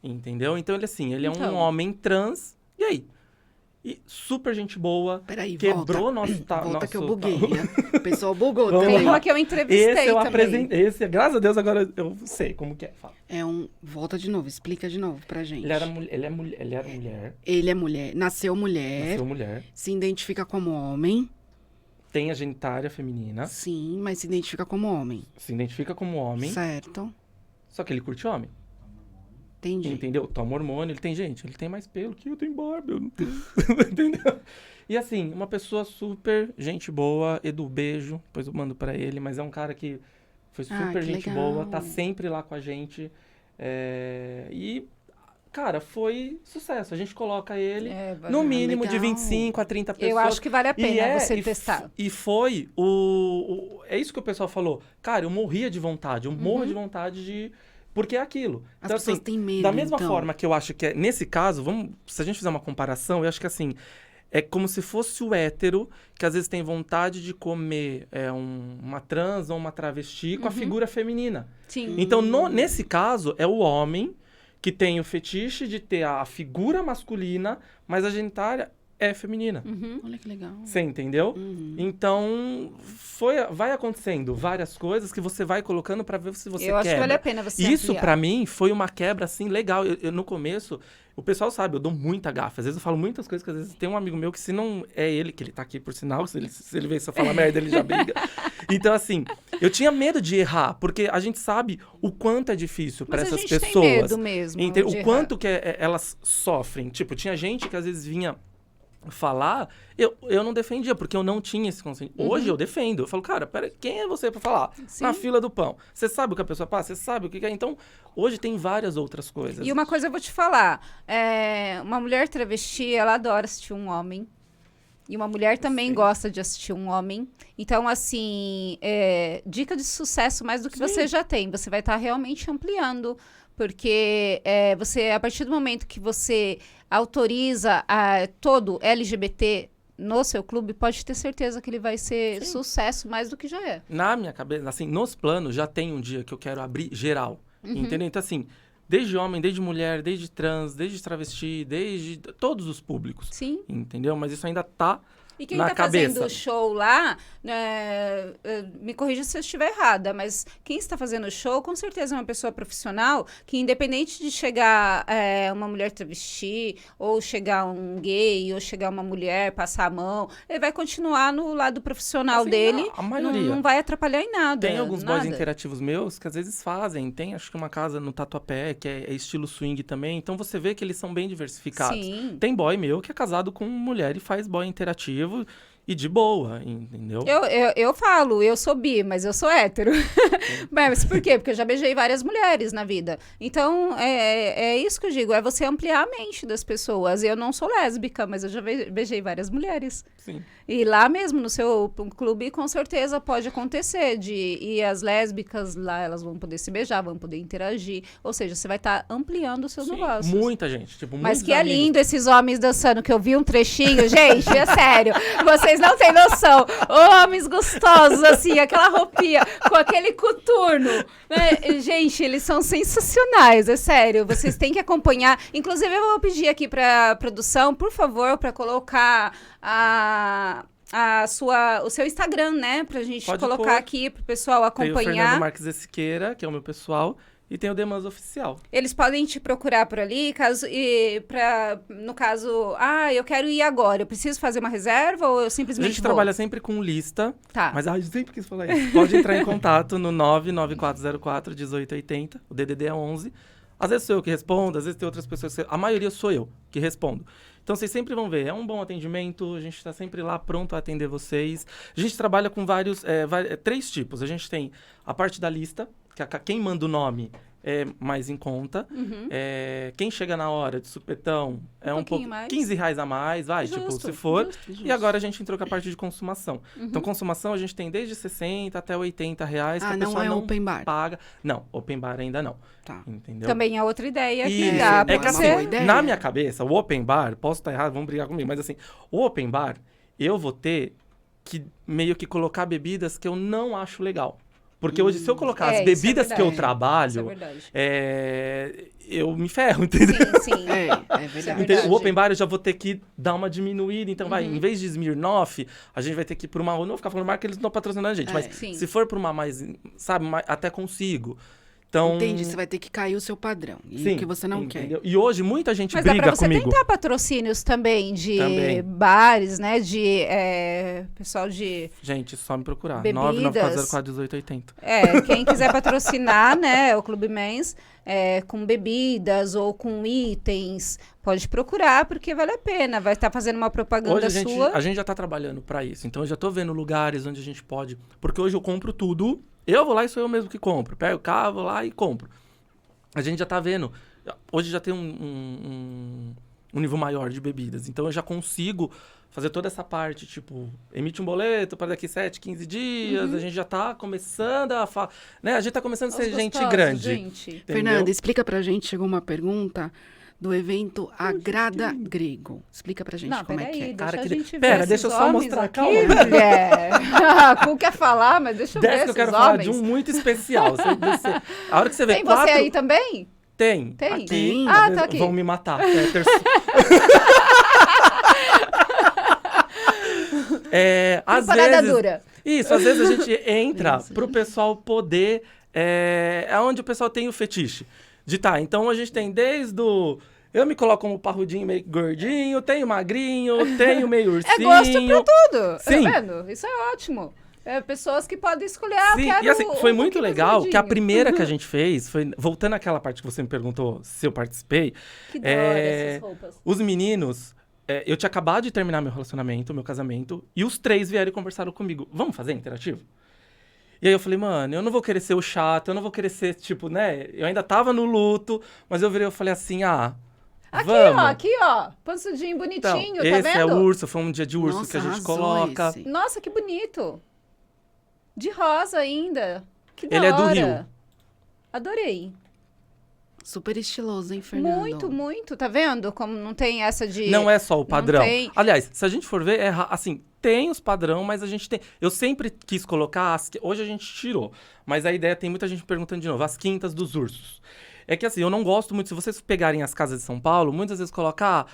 Entendeu? Então ele assim, ele é um Então. homem trans, e aí? E super gente boa, Peraí, quebrou volta. nosso... Volta que eu buguei, né? O pessoal bugou Vamos Tem também. lá. uma que eu entrevistei Esse eu também. apresentei, graças a Deus agora eu sei como que é. Fala. Volta de novo, explica de novo pra gente. Ele era mulher, Ele é mulher, nasceu mulher, nasceu mulher, se identifica como homem. tem a genitália feminina, Sim, mas se identifica como homem. se identifica como homem, Certo. só que ele curte homem. Entendi. Entendeu? Toma hormônio, ele tem mais pelo que eu tenho barba, eu não tenho. Entendeu? E assim, uma pessoa super gente boa, Edu, beijo, depois eu mando pra ele, mas é um cara que foi super que gente legal. boa, tá sempre lá com a gente. E, cara, foi sucesso. A gente coloca ele no mínimo de legal. 25 a 30 pessoas. Eu acho que vale a pena você testar. E foi é isso que o pessoal falou. Cara, eu morria de vontade, eu morro de vontade Porque é aquilo. As Então, pessoas assim, têm medo, da mesma então. forma que eu acho que é, nesse caso, se a gente fizer uma comparação, eu acho que assim, é como se fosse o hétero, que às vezes tem vontade de comer uma trans ou uma travesti com a figura feminina. Sim. Então, nesse caso, é o homem que tem o fetiche de ter a figura masculina, mas a genitália é feminina. Olha que legal. Você entendeu? Então, vai acontecendo várias coisas que você vai colocando pra ver se você Eu acho que quebra. vale a pena você Isso, ampliar. pra mim, foi uma quebra, assim, legal. No começo, o pessoal sabe, eu dou muita gafa. Às vezes eu falo muitas coisas que às vezes tem um amigo meu que se não é ele, que ele tá aqui por sinal, se ele vê se eu falar merda, ele já briga. Então, assim, eu tinha medo de errar, porque a gente sabe o quanto é difícil pra Mas essas a gente pessoas. tem medo mesmo de O errar. quanto que elas sofrem. Tipo, tinha gente que às vezes vinha falar, eu não defendia, porque eu não tinha esse conceito. Hoje eu defendo. Eu falo, cara, peraí, quem é você pra falar? Sim. Na fila do pão. Você sabe o que a pessoa passa? Você sabe o que é? Então, hoje tem várias outras coisas. E uma coisa eu vou te falar. Uma mulher travesti, ela adora assistir um homem. E uma mulher também Sim. gosta de assistir um homem. Então, assim, dica de sucesso mais do que Sim. você já tem. Você vai estar realmente ampliando. Porque você, a partir do momento que você autoriza todo LGBT no seu clube, pode ter certeza que ele vai ser sucesso mais do que já é. Na minha cabeça, assim, nos planos, já tem um dia que eu quero abrir geral. Entendeu? Então, assim, desde homem, desde mulher, desde trans, desde travesti, desde todos os públicos. Sim. Entendeu? Mas isso ainda tá E quem na tá cabeça. fazendo show lá, me corrija se eu estiver errada, mas quem está fazendo show, com certeza é uma pessoa profissional que, independente de chegar uma mulher travesti, ou chegar um gay, ou chegar uma mulher, passar a mão, ele vai continuar no lado profissional Assim, dele. a maioria. Não vai atrapalhar em nada. Tem alguns boys nada. interativos meus que às vezes fazem. Tem, acho que uma casa no Tatuapé, que é estilo swing também. Então você vê que eles são bem diversificados. Sim. Tem boy meu que é casado com mulher e faz boy interativo e de boa, entendeu? Eu falo, eu sou bi, mas eu sou hétero. Mas por quê? Porque eu já beijei várias mulheres na vida. Então, é isso que eu digo, é você ampliar a mente das pessoas. Eu não sou lésbica, mas eu já beijei várias mulheres. Sim. E lá mesmo, no seu clube, com certeza pode acontecer e as lésbicas lá, elas vão poder se beijar, vão poder interagir. Ou seja, você vai estar ampliando os seus Sim, negócios. muita gente, tipo, Mas muitos que é amigos. lindo esses homens dançando, que eu vi um trechinho. Gente, é sério. Vocês não têm noção. Homens gostosos, assim, aquela roupinha, com aquele coturno. Né? Gente, eles são sensacionais, é sério. Vocês têm que acompanhar. Inclusive, eu vou pedir aqui pra produção, por favor, pra colocar o seu Instagram, né? Pra gente Pode colocar pôr. aqui pro pessoal Tem o Fernando acompanhar. Marques Siqueira, que é o meu pessoal, e tem o Demans Oficial. Eles podem te procurar por ali, no caso, eu quero ir agora, eu preciso fazer uma reserva ou eu A simplesmente gente vou? trabalha sempre com lista, Tá. mas eu sempre quis falar isso. Pode entrar em contato no 99404-1880, o DDD é 11. Às vezes sou eu que respondo, às vezes tem outras pessoas, a maioria sou eu que respondo. Então, vocês sempre vão ver, é um bom atendimento, a gente está sempre lá pronto a atender vocês. A gente trabalha com três tipos. A gente tem a parte da lista, que quem manda o nome é mais em conta. Quem chega na hora de supetão é um pouco mais. R$15 a mais, vai, tipo, Justo, se for. justo. E agora a gente entrou com a parte de consumação. Então, consumação a gente tem desde 60 até R$80, que a não pessoa é não open bar. paga. Não, open bar ainda não. Tá. Entendeu? Também é outra ideia que Isso. dá É pra que uma você... boa assim, ideia. na minha cabeça, o open bar, posso estar errado, vão brigar comigo, mas assim, o open bar, eu vou ter que meio que colocar bebidas que eu não acho legal. Porque hoje, se eu colocar as isso é bebidas que eu verdade. Isso é trabalho, verdade. eu me ferro, entendeu? Sim. É verdade. verdade. O open bar eu já vou ter que dar uma diminuída. Então, em vez de Smirnoff, a gente vai ter que ir por uma... Eu não vou ficar falando marca, eles não estão patrocinando a gente. Mas Sim. se for por uma mais, sabe, até consigo. Então, Entendi, você vai ter que cair o seu padrão. E sim, o que você não entendeu? quer. E hoje muita gente Mas dá briga pra você comigo. tentar patrocínios também de Também. bares, né? De pessoal de... Gente, só me procurar. Bebidas. 994041880. Quem quiser patrocinar, né, o Clube Mens, com bebidas ou com itens, pode procurar, porque vale a pena. Vai estar fazendo uma propaganda Hoje sua. a gente já tá trabalhando pra isso. Então eu já tô vendo lugares onde a gente pode. Porque hoje eu compro tudo. Eu vou lá e sou eu mesmo que compro. Pego o carro, vou lá e compro. A gente já tá vendo. Hoje já tem um nível maior de bebidas. Então eu já consigo fazer toda essa parte, tipo, emite um boleto para daqui 7, 15 dias, a gente já tá começando a falar, né? A gente tá começando a ser Os gente gostosos, grande. gente. Entendeu? Fernanda, explica pra gente, chegou uma pergunta do evento Agrada Grego. Explica pra gente Não, como é que peraí, é. deixa Cara, a que gente ver pera, esses deixa eu só homens mostrar, aqui, calma. mulher. A Cu quer falar, mas deixa eu ver Dessa que eu esses quero falar homens. de um muito especial. A hora que você vê Tem quatro... você aí também? Tem. Tem? Aqui, Tem. Ah, às vezes tá aqui. vão me matar. Às Temporada vezes... dura. Isso, às vezes a gente entra Isso. pro pessoal poder... É onde o pessoal tem o fetiche. Então a gente tem desde o... Eu me coloco como parrudinho meio gordinho, tenho magrinho, tenho meio ursinho. É gosto pra tudo. Sim. Tá vendo? Isso é ótimo. Pessoas que podem escolher, eu Sim, quero e assim, foi um muito pouquinho mais legal que a gordinho. primeira que a gente fez foi... Voltando àquela parte que você me perguntou se eu participei. Que da hora essas roupas. Os meninos... eu tinha acabado de terminar meu relacionamento, meu casamento, e os 3 vieram e conversaram comigo. Vamos fazer interativo? E aí eu falei, mano, eu não vou querer ser o chato, eu não vou querer ser, tipo, né? Eu ainda tava no luto, mas eu virei e falei assim, vamos. Aqui, ó. Pansudinho Então, bonitinho, tá esse vendo? é o urso, foi um dia de urso Nossa, que a gente arrasou coloca. esse. Nossa, que bonito. De rosa ainda. Que da Ele é do hora. Rio. Adorei. Super estiloso, hein, Fernando? Muito, muito. Tá vendo como não tem essa de... Não é só o padrão. tem- Aliás, se a gente for ver, assim, tem os padrão, mas a gente tem... Eu sempre quis colocar... Hoje a gente tirou. Mas a ideia, tem muita gente perguntando de novo, as quintas dos ursos. É que assim, eu não gosto muito... Se vocês pegarem as casas de São Paulo, muitas vezes colocar...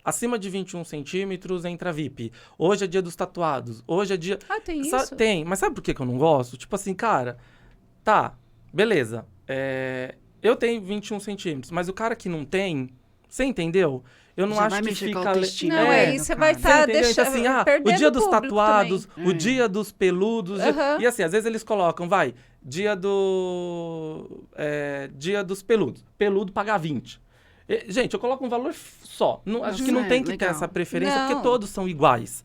acima de 21 centímetros entra VIP. Hoje é dia dos tatuados. Hoje é dia... Ah, tem Sa- isso? Tem, mas sabe por que que eu não gosto? Tipo assim, cara, tá, beleza. Eu tenho 21 centímetros, mas o cara que não tem, você entendeu? Eu não Já acho vai que mexer com a fica... autoestima. Não, É, aí do você vai cara. Você estar entendeu? Então, deixando... assim, o perdendo dia dos público tatuados, também. o dia dos peludos, Aham. e assim, às vezes eles colocam, dia dos peludos. Peludo paga 20. Gente, eu coloco um valor só. Acho que não é, tem que ter legal. essa preferência, Não. porque todos são iguais.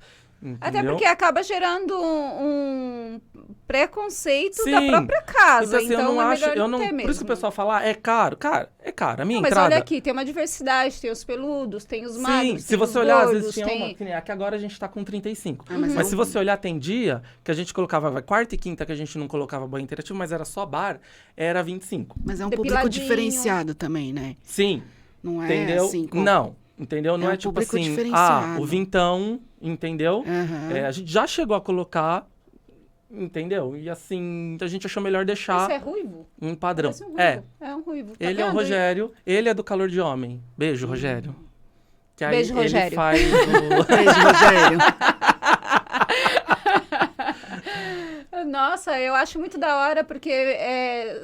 Até Entendeu? porque acaba gerando um preconceito da Sim. própria casa. Então, assim, Então, eu não é acho, melhor não ter mesmo. por isso que o pessoal fala, é caro. Cara, é caro. A minha Não, mas entrada... olha aqui, tem uma diversidade, tem os peludos, tem os magros, Sim, se tem você os olhar, às gordos, vezes tinha tem... uma... que nem aqui agora a gente tá com 35. mas Mas é se um- você olhar, tem dia que a gente colocava... Quarta e quinta que a gente não colocava banho interativo, mas era só bar, era 25. Mas é um público Depiladinho. diferenciado também, né? Sim, Não é entendeu? assim... Não, entendeu? Não É é, um tipo público assim, diferenciado. o vintão, entendeu? Aham. A gente já chegou a colocar, entendeu? E assim, a gente achou melhor deixar Esse é ruivo? um padrão. Parece um ruivo. É um ruivo. Tá Ele é o vendo? Rogério, ele é do Calor de Homem. Beijo, Rogério. Que aí Beijo, ele Rogério. faz o... Beijo, Rogério. Nossa, eu acho muito da hora, porque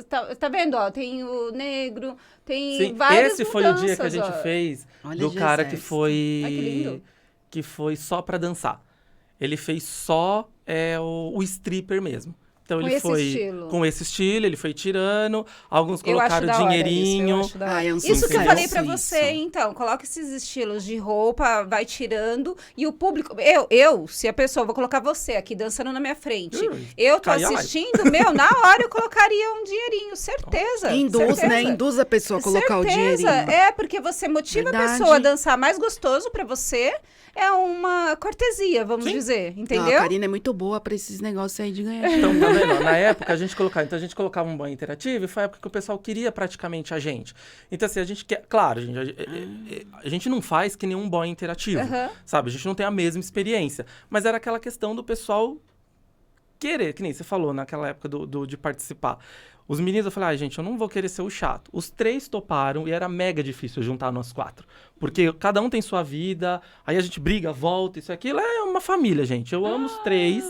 tá vendo, ó, tem o negro, tem Sim, várias esse foi o dia que a mudanças, gente ó. fez Olha do o cara que exército. foi... Ai, que lindo. Que foi só pra dançar. Ele fez só o stripper mesmo. Então Com ele esse foi estilo. com esse estilo, ele foi tirando, alguns Eu acho colocaram da hora dinheirinho. isso, eu acho da hora. Ah, é um Isso que eu sucesso falei pra isso. você, então, coloca esses estilos de roupa, vai tirando, e o público, se a pessoa, vou colocar você aqui dançando na minha frente, eu tô cai a live. assistindo, na hora eu colocaria um dinheirinho, certeza. Induz, certeza. né? Induz a pessoa a colocar o Certeza. dinheirinho. Porque você motiva a Verdade. pessoa a dançar mais gostoso pra você, é uma cortesia, vamos dizer, Não, entendeu? a Karina é muito boa pra esses negócios aí de ganhar dinheiro. Então, tá vendo? Na época, a gente colocava um banho interativo e foi a época que o pessoal queria praticamente a gente. Então, assim, a gente quer... Claro, a gente não faz que nenhum banho interativo, Aham. sabe? A gente não tem a mesma experiência. Mas era aquela questão do pessoal querer, que nem você falou naquela época de participar. Os meninos, eu falei, gente, eu não vou querer ser o chato. Os 3 toparam e era mega difícil juntar nós 4. Porque cada um tem sua vida, aí a gente briga, volta, isso e aquilo. É uma família, gente. Eu amo os 3.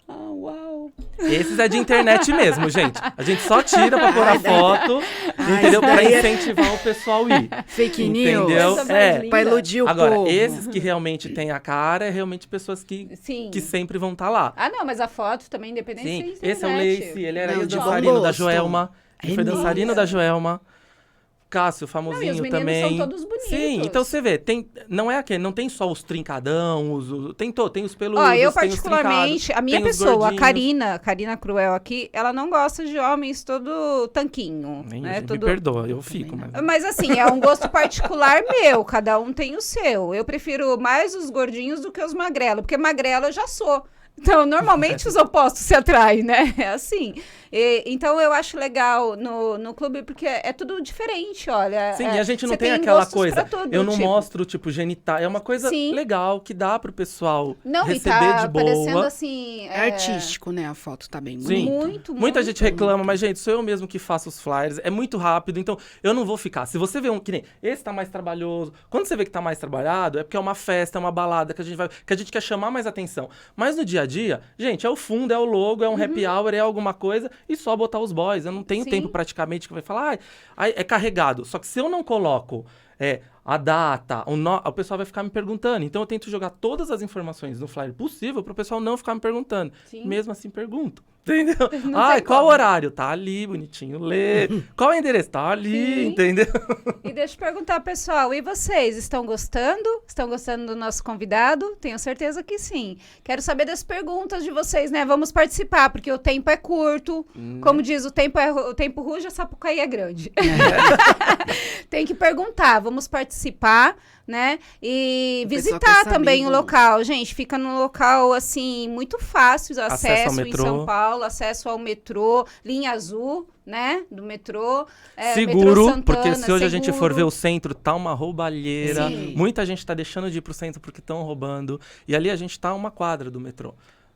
Uau. Esses é de internet mesmo, gente. A gente só tira pra pôr a foto, Ai, entendeu? isso Pra daí é- incentivar o pessoal ir. Fake news. Entendeu? Coisa mais É. linda. Pra iludir o Agora, povo. esses que realmente têm a cara, é realmente pessoas que Sim. sempre vão estar lá. Ah, não, mas a foto também, independente Sim, da internet. esse é o Lace, ele era Não, de bom dançarino da gosto. Joelma. Ele É foi dançarino mesmo? da Joelma. Cássio, Não, e famosinho os meninos também. são todos bonitos. Sim, então você vê, não tem só os trincadão, tem os peludos, Ó, eu tem os particularmente, trincados, a minha tem os pessoa, a gordinhos. Karina Cruel aqui, ela não gosta de homens todo tanquinho, Nem né? me Todo... perdoa, eu fico, mas... Mas assim, é um gosto particular meu, cada um tem o seu. Eu prefiro mais os gordinhos do que os magrelos, porque magrelo eu já sou. Então, normalmente os opostos se atraem, né? É assim. Então, eu acho legal no clube, porque é tudo diferente, olha. Sim, e a gente não você tem aquela gostos pra coisa, tudo, eu não tipo. mostro, tipo, genital, é uma coisa Sim. legal que dá pro pessoal Não, e receber tá de parecendo boa. assim... É artístico, né? A foto tá bem Sim. bonita. Muita gente reclama, mas, gente, sou eu mesmo que faço os flyers. É muito rápido, então eu não vou ficar. Se você vê que nem esse tá mais trabalhoso, quando você vê que tá mais trabalhado, é porque é uma festa, é uma balada que a gente quer chamar mais atenção. Mas no dia a dia, gente, é o fundo, é o logo, é um happy hour, é alguma coisa, e só botar os boys. Eu não tenho Sim. tempo praticamente que vai falar, é carregado. Só que se eu não coloco a data, o pessoal vai ficar me perguntando. Então eu tento jogar todas as informações no flyer possível para o pessoal não ficar me perguntando. Sim. Mesmo assim, pergunto. Entendeu? Não tem Qual como. horário? Tá ali, bonitinho. Lê. Qual é o endereço? Tá ali, Sim. entendeu? E deixa eu perguntar, pessoal, e vocês, estão gostando? Estão gostando do nosso convidado? Tenho certeza que sim. Quero saber das perguntas de vocês, né? Vamos participar, porque o tempo é curto. Como diz, o tempo ruge, a Sapucaí é grande. Tem que perguntar, vamos participar, né? E O pessoal visitar quer saber, também o bom. local. Gente, fica num local, assim, muito fácil o Acesso ao acesso em metrô. São Paulo, acesso ao metrô, linha azul, né? Do metrô. Metrô Seguro, Santana, porque se hoje a gente for seguro. ver o centro, tá uma roubalheira. Sim. Muita gente tá deixando de ir pro centro porque estão roubando. E ali a gente tá a uma quadra do metrô.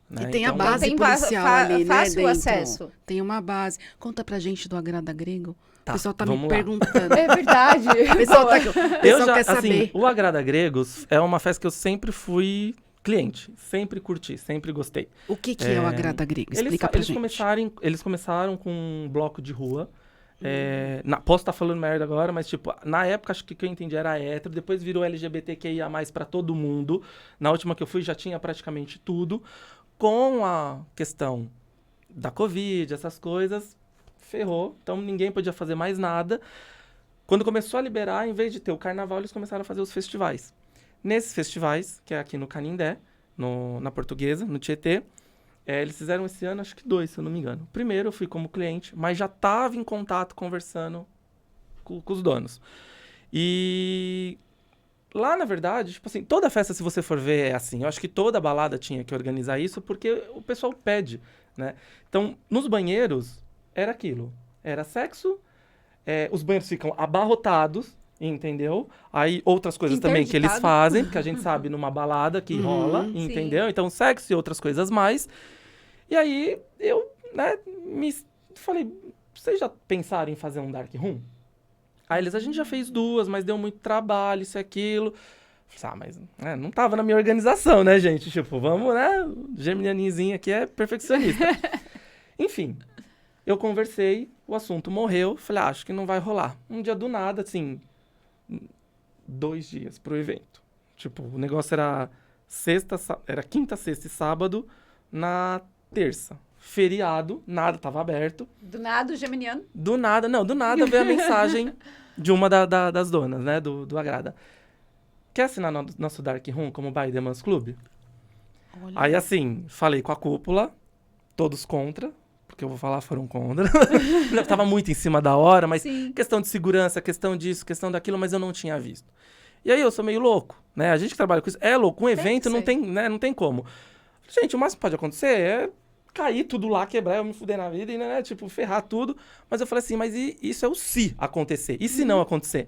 Né? E tem a Então, base Tem policial ali, né? fácil dentro. acesso. Tem uma base. Conta pra gente do Agrada Grego. Tá, o pessoal tá me vamos lá. perguntando. É verdade. O pessoal, o pessoal quer saber. o Agrada Gregos é uma festa que eu sempre fui cliente, sempre curti, sempre gostei. O que é o Agrada Grego? Eles, Explica pra eles gente. começaram com um bloco de rua. Posso estar falando merda agora, mas tipo, na época acho que o que eu entendi era hétero, depois virou LGBTQIA+, pra todo mundo. Na última que eu fui já tinha praticamente tudo. Com a questão da Covid, essas coisas, ferrou. Então ninguém podia fazer mais nada. Quando começou a liberar, em vez de ter o carnaval, eles começaram a fazer os festivais. Nesses festivais, que é aqui no Canindé, na Portuguesa, no Tietê, eles fizeram esse ano, acho que 2, se eu não me engano. Primeiro eu fui como cliente, mas já estava em contato, conversando com os donos. E lá, na verdade, tipo assim, toda festa, se você for ver, é assim. Eu acho que toda balada tinha que organizar isso, porque o pessoal pede, né? Então, nos banheiros, era aquilo. Era sexo, os banheiros ficam abarrotados, entendeu? Aí, outras coisas também que eles Interditado. fazem, porque a gente sabe numa balada que rola, sim. entendeu? Então, sexo e outras coisas mais. E aí, eu, né, falei, vocês já pensaram em fazer um dark room? Aí a gente já fez 2, mas deu muito trabalho, isso e aquilo. Falei, mas não tava na minha organização, né, gente? Tipo, vamos, né? Geminianizinho aqui é perfeccionista. Enfim, eu conversei, o assunto morreu. Falei, acho que não vai rolar. Um dia do nada, assim, 2 dias pro evento. Tipo, o negócio era quinta, sexta e sábado. Na terça, feriado, nada tava aberto. Do nada, o geminiano. Do nada veio a mensagem de uma das donas, né, do Agrada. Quer assinar nosso Dark Room como By The Mans Club? Olha. Aí, assim, falei com a cúpula, todos contra, porque eu vou falar, foram contra. Tava muito em cima da hora, mas Sim. questão de segurança, questão disso, questão daquilo, mas eu não tinha visto. E aí eu sou meio louco, né? A gente que trabalha com isso é louco. Um evento não tem, né, não tem como. Gente, o máximo que pode acontecer é cair tudo lá, quebrar, eu me fuder na vida e, né, tipo, ferrar tudo. Mas eu falei assim, mas isso é o se acontecer. E se não acontecer?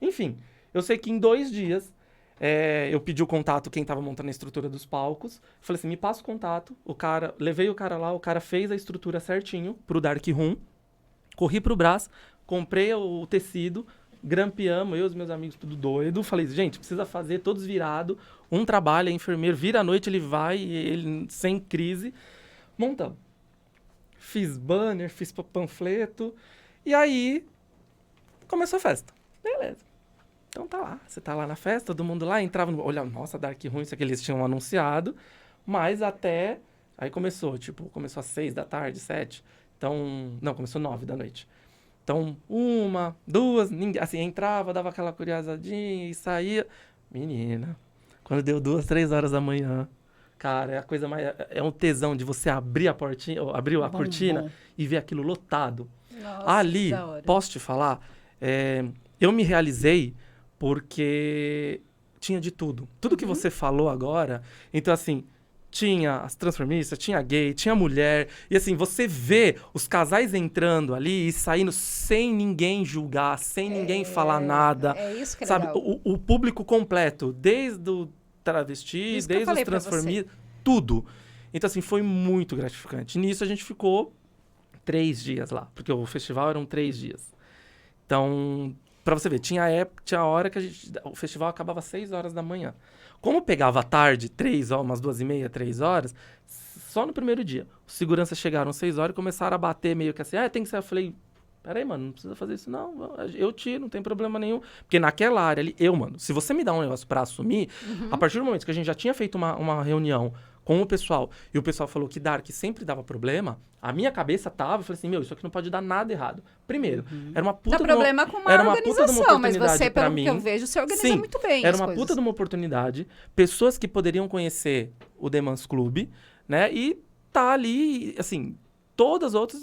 Enfim, eu sei que em 2 dias eu pedi o contato, quem tava montando a estrutura dos palcos. Falei assim, me passa o contato. Levei o cara lá, o cara fez a estrutura certinho pro Dark Room. Corri pro Brás, comprei o tecido, grampeamos, eu e os meus amigos tudo doido. Falei, gente, precisa fazer todos virados. Um trabalha, enfermeiro, vira à noite, ele vai, ele sem crise. Montamos. Fiz banner, fiz panfleto. E aí, começou a festa. Beleza. Então tá lá. Você tá lá na festa, todo mundo lá, entrava no... Olha, nossa, Dark Room, isso aqui eles tinham anunciado. Mas até... Aí começou às 6 da tarde, 7. Então... Não, começou 9 da noite. Então, 1, 2, ninguém, assim, entrava, dava aquela curiosadinha e saía. Menina, quando deu 2, 3 horas da manhã, cara, é a coisa mais... É um tesão de você abrir a portinha, ou abrir a cortina e ver aquilo lotado. Nossa, Ali, que da hora. posso te falar, eu me realizei porque tinha de tudo. Tudo que você falou agora, então assim, tinha as transformistas, tinha gay, tinha mulher, e assim, você vê os casais entrando ali e saindo sem ninguém julgar, sem ninguém falar nada. É isso que é sabe? legal. O público completo, desde o travesti, Isso que eu desde os falei pra transformistas, tudo. Então assim, foi muito gratificante. Nisso a gente ficou 3 dias lá, porque o festival eram 3 dias. Então, pra você ver, tinha hora que o festival acabava às 6 horas da manhã. Como pegava à tarde, 3 horas, umas 2h30, 3 horas, só no primeiro dia. Os seguranças chegaram às 6 horas e começaram a bater meio que assim, tem que ser. Eu falei, peraí, mano, não precisa fazer isso não, eu tiro, não tem problema nenhum. Porque naquela área ali, mano, se você me dá um negócio pra assumir, a partir do momento que a gente já tinha feito uma reunião com o pessoal, e o pessoal falou que Dark sempre dava problema, a minha cabeça tava, eu falei assim, isso aqui não pode dar nada errado. Primeiro, era uma puta Dá problema com uma organização, mas você, pelo que eu vejo, você organiza muito bem era as uma coisas. puta de uma oportunidade, pessoas que poderiam conhecer o Demans Club, né, e tá ali, assim, todas as outras,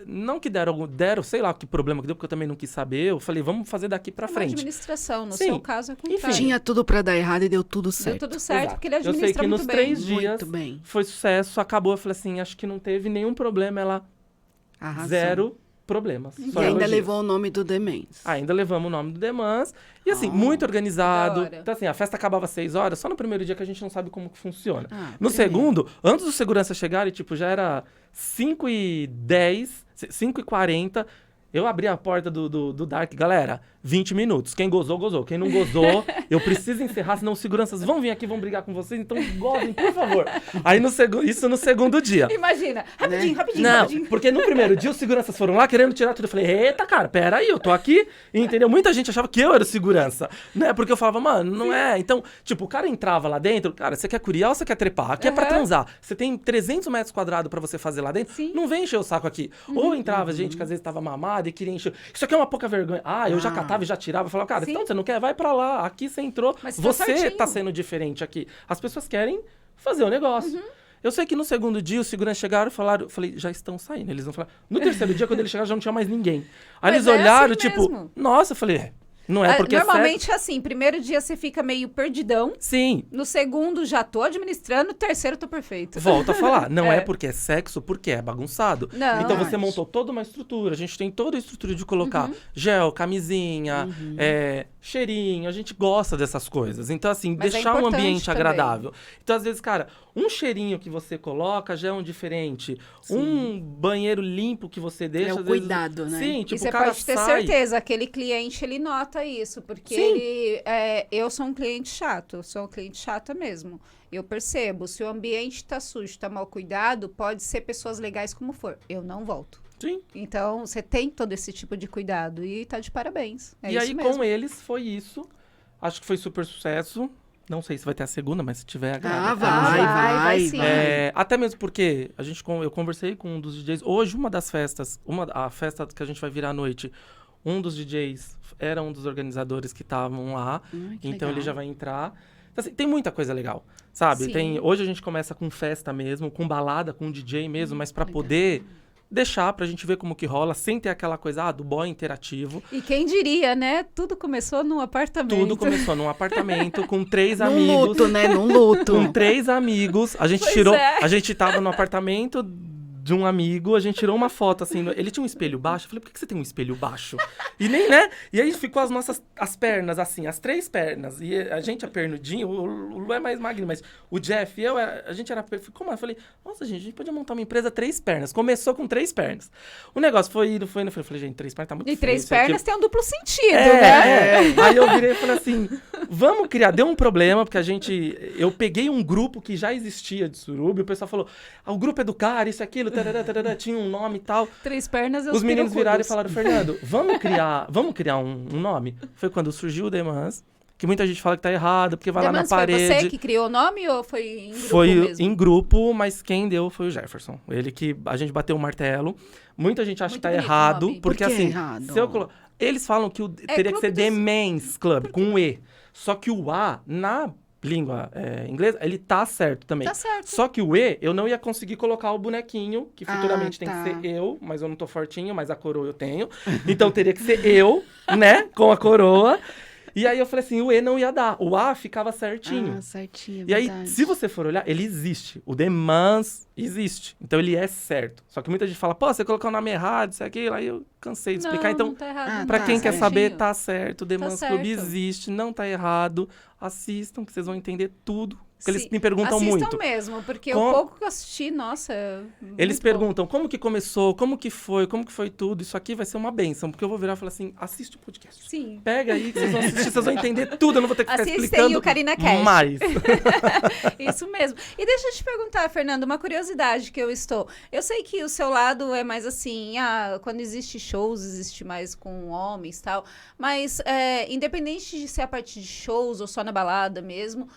não que deram, sei lá que problema que deu, porque eu também não quis saber, eu falei, vamos fazer daqui pra frente. Administração, no Sim. seu caso é contrário. Enfim, tinha tudo pra dar errado e deu tudo certo. Deu tudo certo, Exato. porque ele Eu sei administra que muito nos bem. 3 dias Muito bem. foi sucesso, acabou, eu falei assim, acho que não teve nenhum problema, ela Arrasou. 0 problemas. E só ainda elogios. levou o nome do Demens. Ainda levamos o nome do Demans. E assim, muito organizado. da hora. Então assim, a festa acabava às 6 horas, só no primeiro dia que a gente não sabe como que funciona. No primeiro. segundo, antes dos seguranças chegarem, tipo, já era 5h10, 5h40. Eu abri a porta do Dark, galera, 20 minutos. Quem gozou, gozou. Quem não gozou, eu preciso encerrar, senão os seguranças vão vir aqui, vão brigar com vocês, então gozem, por favor. Aí isso no segundo dia. Imagina, rapidinho, rapidinho, Não, rapidinho. porque no primeiro dia os seguranças foram lá querendo tirar tudo. Eu falei, eita, cara, peraí, eu tô aqui, entendeu? Muita gente achava que eu era o segurança, né? Porque eu falava, mano, não é. Então, tipo, o cara entrava lá dentro, cara, você quer curiar ou você quer trepar? Aqui é pra transar. Você tem 300 metros quadrados pra você fazer lá dentro, Sim. não vem encher o saco aqui. Ou entrava gente que às vezes tava mamada e queria encher. Isso aqui é uma pouca vergonha. Eu já catava e já tirava. Eu falava, cara, Sim. então você não quer? Vai pra lá. Aqui você entrou. Mas tá Você certinho. tá sendo diferente aqui. As pessoas querem fazer o negócio. Eu sei que no segundo dia os seguranças chegaram e falaram, eu falei, já estão saindo. Eles vão falar. No terceiro dia, quando eles chegaram, já não tinha mais ninguém. Aí Mas eles é olharam, assim tipo, mesmo. nossa, eu falei, não é porque Normalmente é assim, primeiro dia você fica meio perdidão, Sim, no segundo já tô administrando, no terceiro tô perfeito. volta a falar. Não é É. porque é sexo, porque é bagunçado. Não. Então você Verdade. montou toda uma estrutura. A gente tem toda a estrutura de colocar gel, camisinha, cheirinho. A gente gosta dessas coisas. Então, assim, Mas é deixar um importante ambiente também. agradável. Então, às vezes, cara, um cheirinho que você coloca já é um diferente. Um banheiro limpo que você deixa. É o às vezes- cuidado, né? Sim, E tipo, você o cara pode ter sai. certeza, aquele cliente, ele nota isso, porque Sim. eu sou um cliente chato, eu sou um cliente chata mesmo. Eu percebo, se o ambiente tá sujo, tá mal cuidado, pode ser pessoas legais como for, eu não volto. Sim. Então, você tem todo esse tipo de cuidado e tá de parabéns. É E isso aí, mesmo. com eles, foi isso. Acho que foi super sucesso. Não sei se vai ter a segunda, mas se tiver, agrada. Vai sim. Até mesmo porque eu conversei com um dos DJs. Hoje, uma das festas, a festa que a gente vai virar à noite, um dos DJs era um dos organizadores que estavam lá. Que Então legal. ele já vai entrar. Então, assim, tem muita coisa legal, sabe? Sim. Hoje a gente começa com festa mesmo, com balada, com DJ mesmo, mas pra legal. poder deixar pra gente ver como que rola, sem ter aquela coisa do boy interativo. E quem diria, né? Tudo começou num apartamento. Tudo começou num apartamento com 3 Num amigos. luto, né? Num luto. Com 3 amigos. A gente Pois tirou. é. A gente tava no apartamento de um amigo, a gente tirou uma foto assim. Ele tinha um espelho baixo. Eu falei, por que você tem um espelho baixo? E nem, né? E aí ficou as pernas, assim, as 3 pernas. E a gente é pernudinho, o Lu é mais magrinho, mas o Jeff e eu, a gente era. Como? Eu falei, nossa, gente, a gente podia montar uma empresa 3 pernas. Começou com 3 pernas. O negócio foi indo, foi indo. Eu falei, gente, 3 pernas tá muito E feio 3 isso aqui. pernas tem um duplo sentido, né? Aí eu virei e falei assim, vamos criar. Deu um problema, porque eu peguei um grupo que já existia de Surubi, o pessoal falou, o grupo é do cara, isso, aquilo, tarará, tarará, tinha um nome e tal. 3 pernas Os meninos viraram e falaram, Fernando, vamos criar um nome? Foi quando surgiu o Demans, que muita gente fala que tá errado, porque vai lá na Demands, foi parede. você que criou o nome ou foi em grupo Foi mesmo? em grupo, mas quem deu foi o Jefferson. Ele que a gente bateu o martelo. Muita gente acha Muito que tá bonito o errado, nome. porque Por que assim, errado? se eu eles falam que teria que Clube ser dos- The Men's Club, com um E. Só que o A, na língua inglesa, ele tá certo também. Tá certo. Só que o E, eu não ia conseguir colocar o bonequinho, que futuramente tem tá. que ser eu, mas eu não tô fortinho, mas a coroa eu tenho. Então teria que ser eu, né, com a coroa. E aí eu falei assim, o E não ia dar. O A ficava certinho. Ah, certinho, E aí, verdade. se você for olhar, ele existe. O Demands existe. Então, ele é certo. Só que muita gente fala, pô, você colocou o nome errado, isso aqui. Aí eu cansei de explicar. Não, Então, não tá errado. Ah, pra tá, quem quer certinho. saber, tá certo. O Demands Club certo. existe, não tá errado. Assistam, que vocês vão entender tudo. Porque eles Sim, me perguntam assistam muito. mesmo, porque Com- o pouco que eu assisti, nossa... Eles muito bom. perguntam como que começou, como que foi tudo. Isso aqui vai ser uma bênção. Porque eu vou virar e falar assim, assiste o podcast. Sim. Pega aí, que vocês vão assistir, vocês vão entender tudo. Eu não vou ter que ficar Assistem explicando o Carina Cash. mais. Isso mesmo. E deixa eu te perguntar, Fernando, uma curiosidade que eu estou. Eu sei que o seu lado é mais assim, quando existe shows, existe mais com homens e tal. Mas, independente de ser a partir de shows ou só na balada mesmo,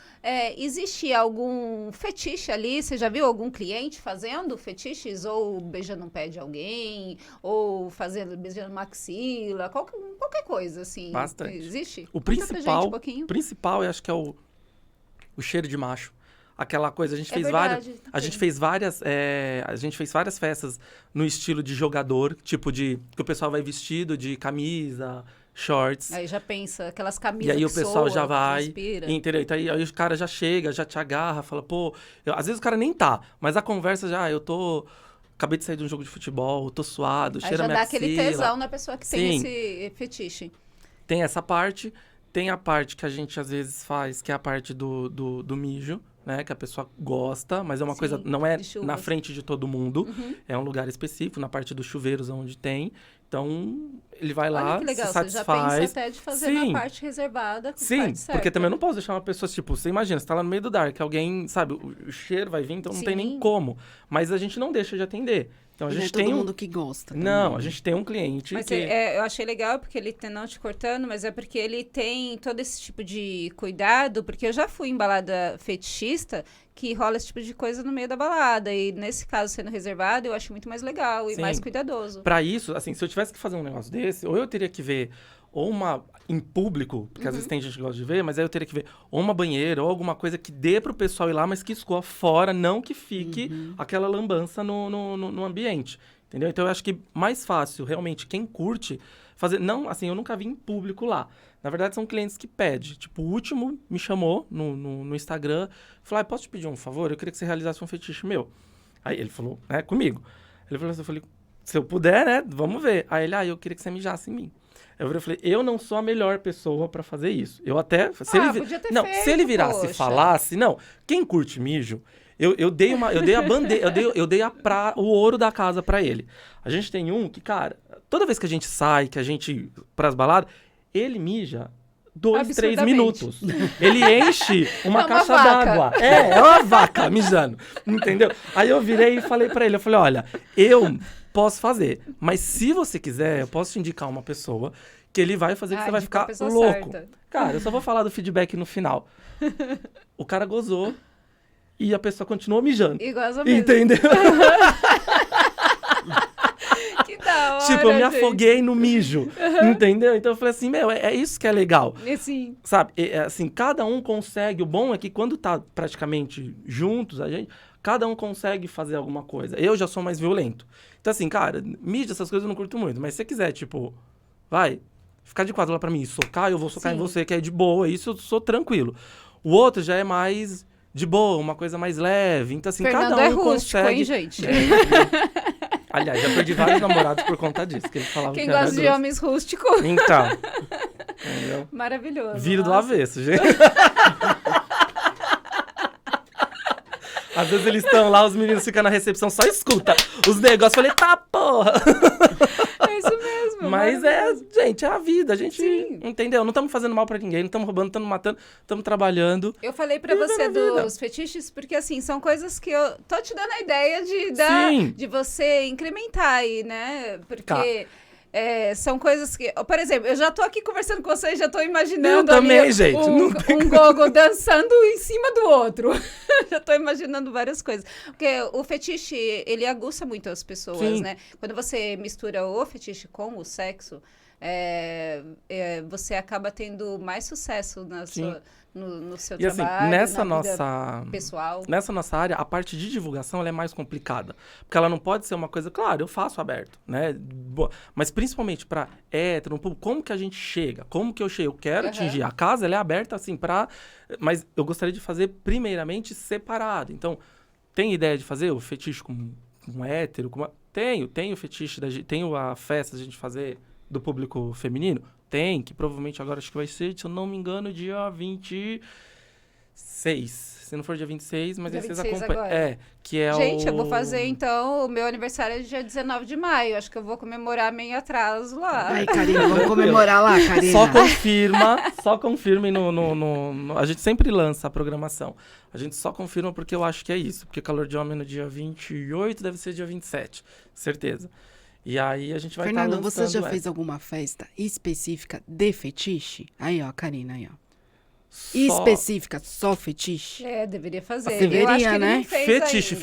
existe algum fetiche ali? Você já viu algum cliente fazendo fetiches? Ou beijando um pé de alguém? Ou beijando uma axila? Qualquer coisa, assim. Bastante. Existe? O Conta pra gente principal, um pouquinho. principal, eu acho que é o cheiro de macho. Aquela coisa, a gente É fez verdade, a gente fez várias, a gente fez várias festas no estilo de jogador, tipo que o pessoal vai vestido de camisa, shorts. Aí já pensa, aquelas camisas E aí o que pessoal soa, já que vai, transpira. entendeu? Então aí o cara já chega, já te agarra, fala, pô... Às vezes o cara nem tá, mas a conversa já, acabei de sair de um jogo de futebol, tô suado, Aí cheira já minha dá aquele axila. tesão na pessoa que tem Sim. esse fetiche. Tem essa parte, tem a parte que a gente às vezes faz, que é a parte do mijo, né? Que a pessoa gosta, mas é uma Sim, coisa, não é de chuvas. na frente de todo mundo, Uhum. é um lugar específico, na parte dos chuveiros onde tem. Então, ele vai lá, Olha que legal, se você já satisfaz. pensa até de fazer Sim. na parte reservada. Com Sim, parte certa. porque também eu não posso deixar uma pessoa, tipo, você imagina, você tá lá no meio do dark, alguém, sabe, o cheiro vai vir, então não tem nem Sim. como. Mas a gente não deixa de atender. Então, a Não é gente todo tem mundo que gosta. Não, também. a gente tem um cliente Mas que... eu achei legal porque ele tem, não te cortando, mas é porque ele tem todo esse tipo de cuidado, porque eu já fui em balada fetichista que rola esse tipo de coisa no meio da balada. E nesse caso, sendo reservado, eu acho muito mais legal e Sim. mais cuidadoso. Pra isso, assim, se eu tivesse que fazer um negócio desse, ou eu teria que ver ou uma em público, porque às vezes tem gente que gosta de ver, mas aí eu teria que ver ou uma banheira ou alguma coisa que dê pro pessoal ir lá, mas que escoa fora, não que fique aquela lambança no ambiente, entendeu? Então eu acho que mais fácil, realmente, quem curte fazer... Não, assim, eu nunca vi em público lá. Na verdade, são clientes que pedem. Tipo, o último me chamou no Instagram, falou, posso te pedir um favor? Eu queria que você realizasse um fetiche meu. Aí ele falou, comigo. Ele falou assim, eu falei, se eu puder, né, vamos ver. Aí ele, eu queria que você mijasse em mim. Eu falei, eu não sou a melhor pessoa pra fazer isso. Eu até... Podia ter não, feito, se ele virasse e poxa. falasse... Não, quem curte mijo... Eu dei a bandeira, eu dei o ouro da casa pra ele. A gente tem um que, cara, toda vez que a gente sai, que a gente pras baladas, ele mija 2, 3 Absurdamente. minutos. Ele enche uma É uma caixa vaca. d'água. É uma vaca mijando, entendeu? Aí eu virei e falei pra ele, eu falei, olha, eu posso fazer, mas se você quiser, eu posso te indicar uma pessoa que ele vai fazer que você vai indicou a ficar pessoa louco. certa. Cara, eu só vou falar do feedback no final. O cara gozou e a pessoa continuou mijando. Igual a mesma. Entendeu? Que da hora, Tipo, eu me gente. afoguei no mijo. Entendeu? Então eu falei assim, é isso que é legal. Sim. Sabe? Assim, cada um consegue. O bom é que quando tá praticamente juntos, cada um consegue fazer alguma coisa. Eu já sou mais violento. Então, assim, cara, mídia, essas coisas eu não curto muito. Mas se você quiser, tipo, ficar de quadro lá pra mim e socar, eu vou socar Sim. em você, que é de boa. Isso eu sou tranquilo. O outro já é mais de boa, uma coisa mais leve. Então, assim, Fernando cada um é rústico, consegue... hein, gente? Aliás, já perdi vários namorados por conta disso, que eles falavam Quem que era gosta de grosso. homens rústicos, Então, entendeu? maravilhoso. Viro do Nossa. avesso, gente. Às vezes eles estão lá, os meninos ficam na recepção, só escuta os negócios. Falei, tá, porra! É isso mesmo. Mas gente, é a vida. A gente, Sim. entendeu? Não estamos fazendo mal pra ninguém, não estamos roubando, não estamos matando, estamos trabalhando. Eu falei pra Vivendo você a vida. dos fetiches, porque assim, são coisas que eu tô te dando a ideia Sim. de você incrementar aí, né? Porque Tá. são coisas que... Por exemplo, eu já tô aqui conversando com vocês, já tô imaginando Eu também, ali gente, não um gogo dançando em cima do outro. Já tô imaginando várias coisas. Porque o fetiche, ele aguça muito as pessoas, Sim. né? Quando você mistura o fetiche com o sexo, você acaba tendo mais sucesso no seu E assim, trabalho, nessa na vida nossa... pessoal. Nessa nossa área, a parte de divulgação ela é mais complicada. Porque ela não pode ser uma coisa... Claro, eu faço aberto, né? Mas principalmente para hétero, como que a gente chega? Como que eu chego? Eu quero atingir. A casa, ela é aberta, assim, para... Mas eu gostaria de fazer, primeiramente, separado. Então, tem ideia de fazer o fetiche com hétero? Tenho fetiche, tenho a festa de a gente fazer do público feminino? Tem, que provavelmente agora acho que vai ser, se eu não me engano, dia 26. Se não for dia 26, mas Dia aí vocês 26 acompanham. agora. Que é Gente, o... eu vou fazer, então, o meu aniversário é dia 19 de maio. Acho que eu vou comemorar meio atraso lá. Aí, Karina, vamos comemorar lá, Karina. Só confirme A gente sempre lança a programação. A gente só confirma porque eu acho que é isso. Porque Calor de Homem no dia 28 deve ser dia 27, certeza. E aí a gente vai estar Fernando, lançando você já fez alguma festa específica de fetiche? Aí, ó, Karina, aí, ó. Específica, só fetiche? Deveria fazer. Assim, eu acho que deveria, ele né? não fez Fetiche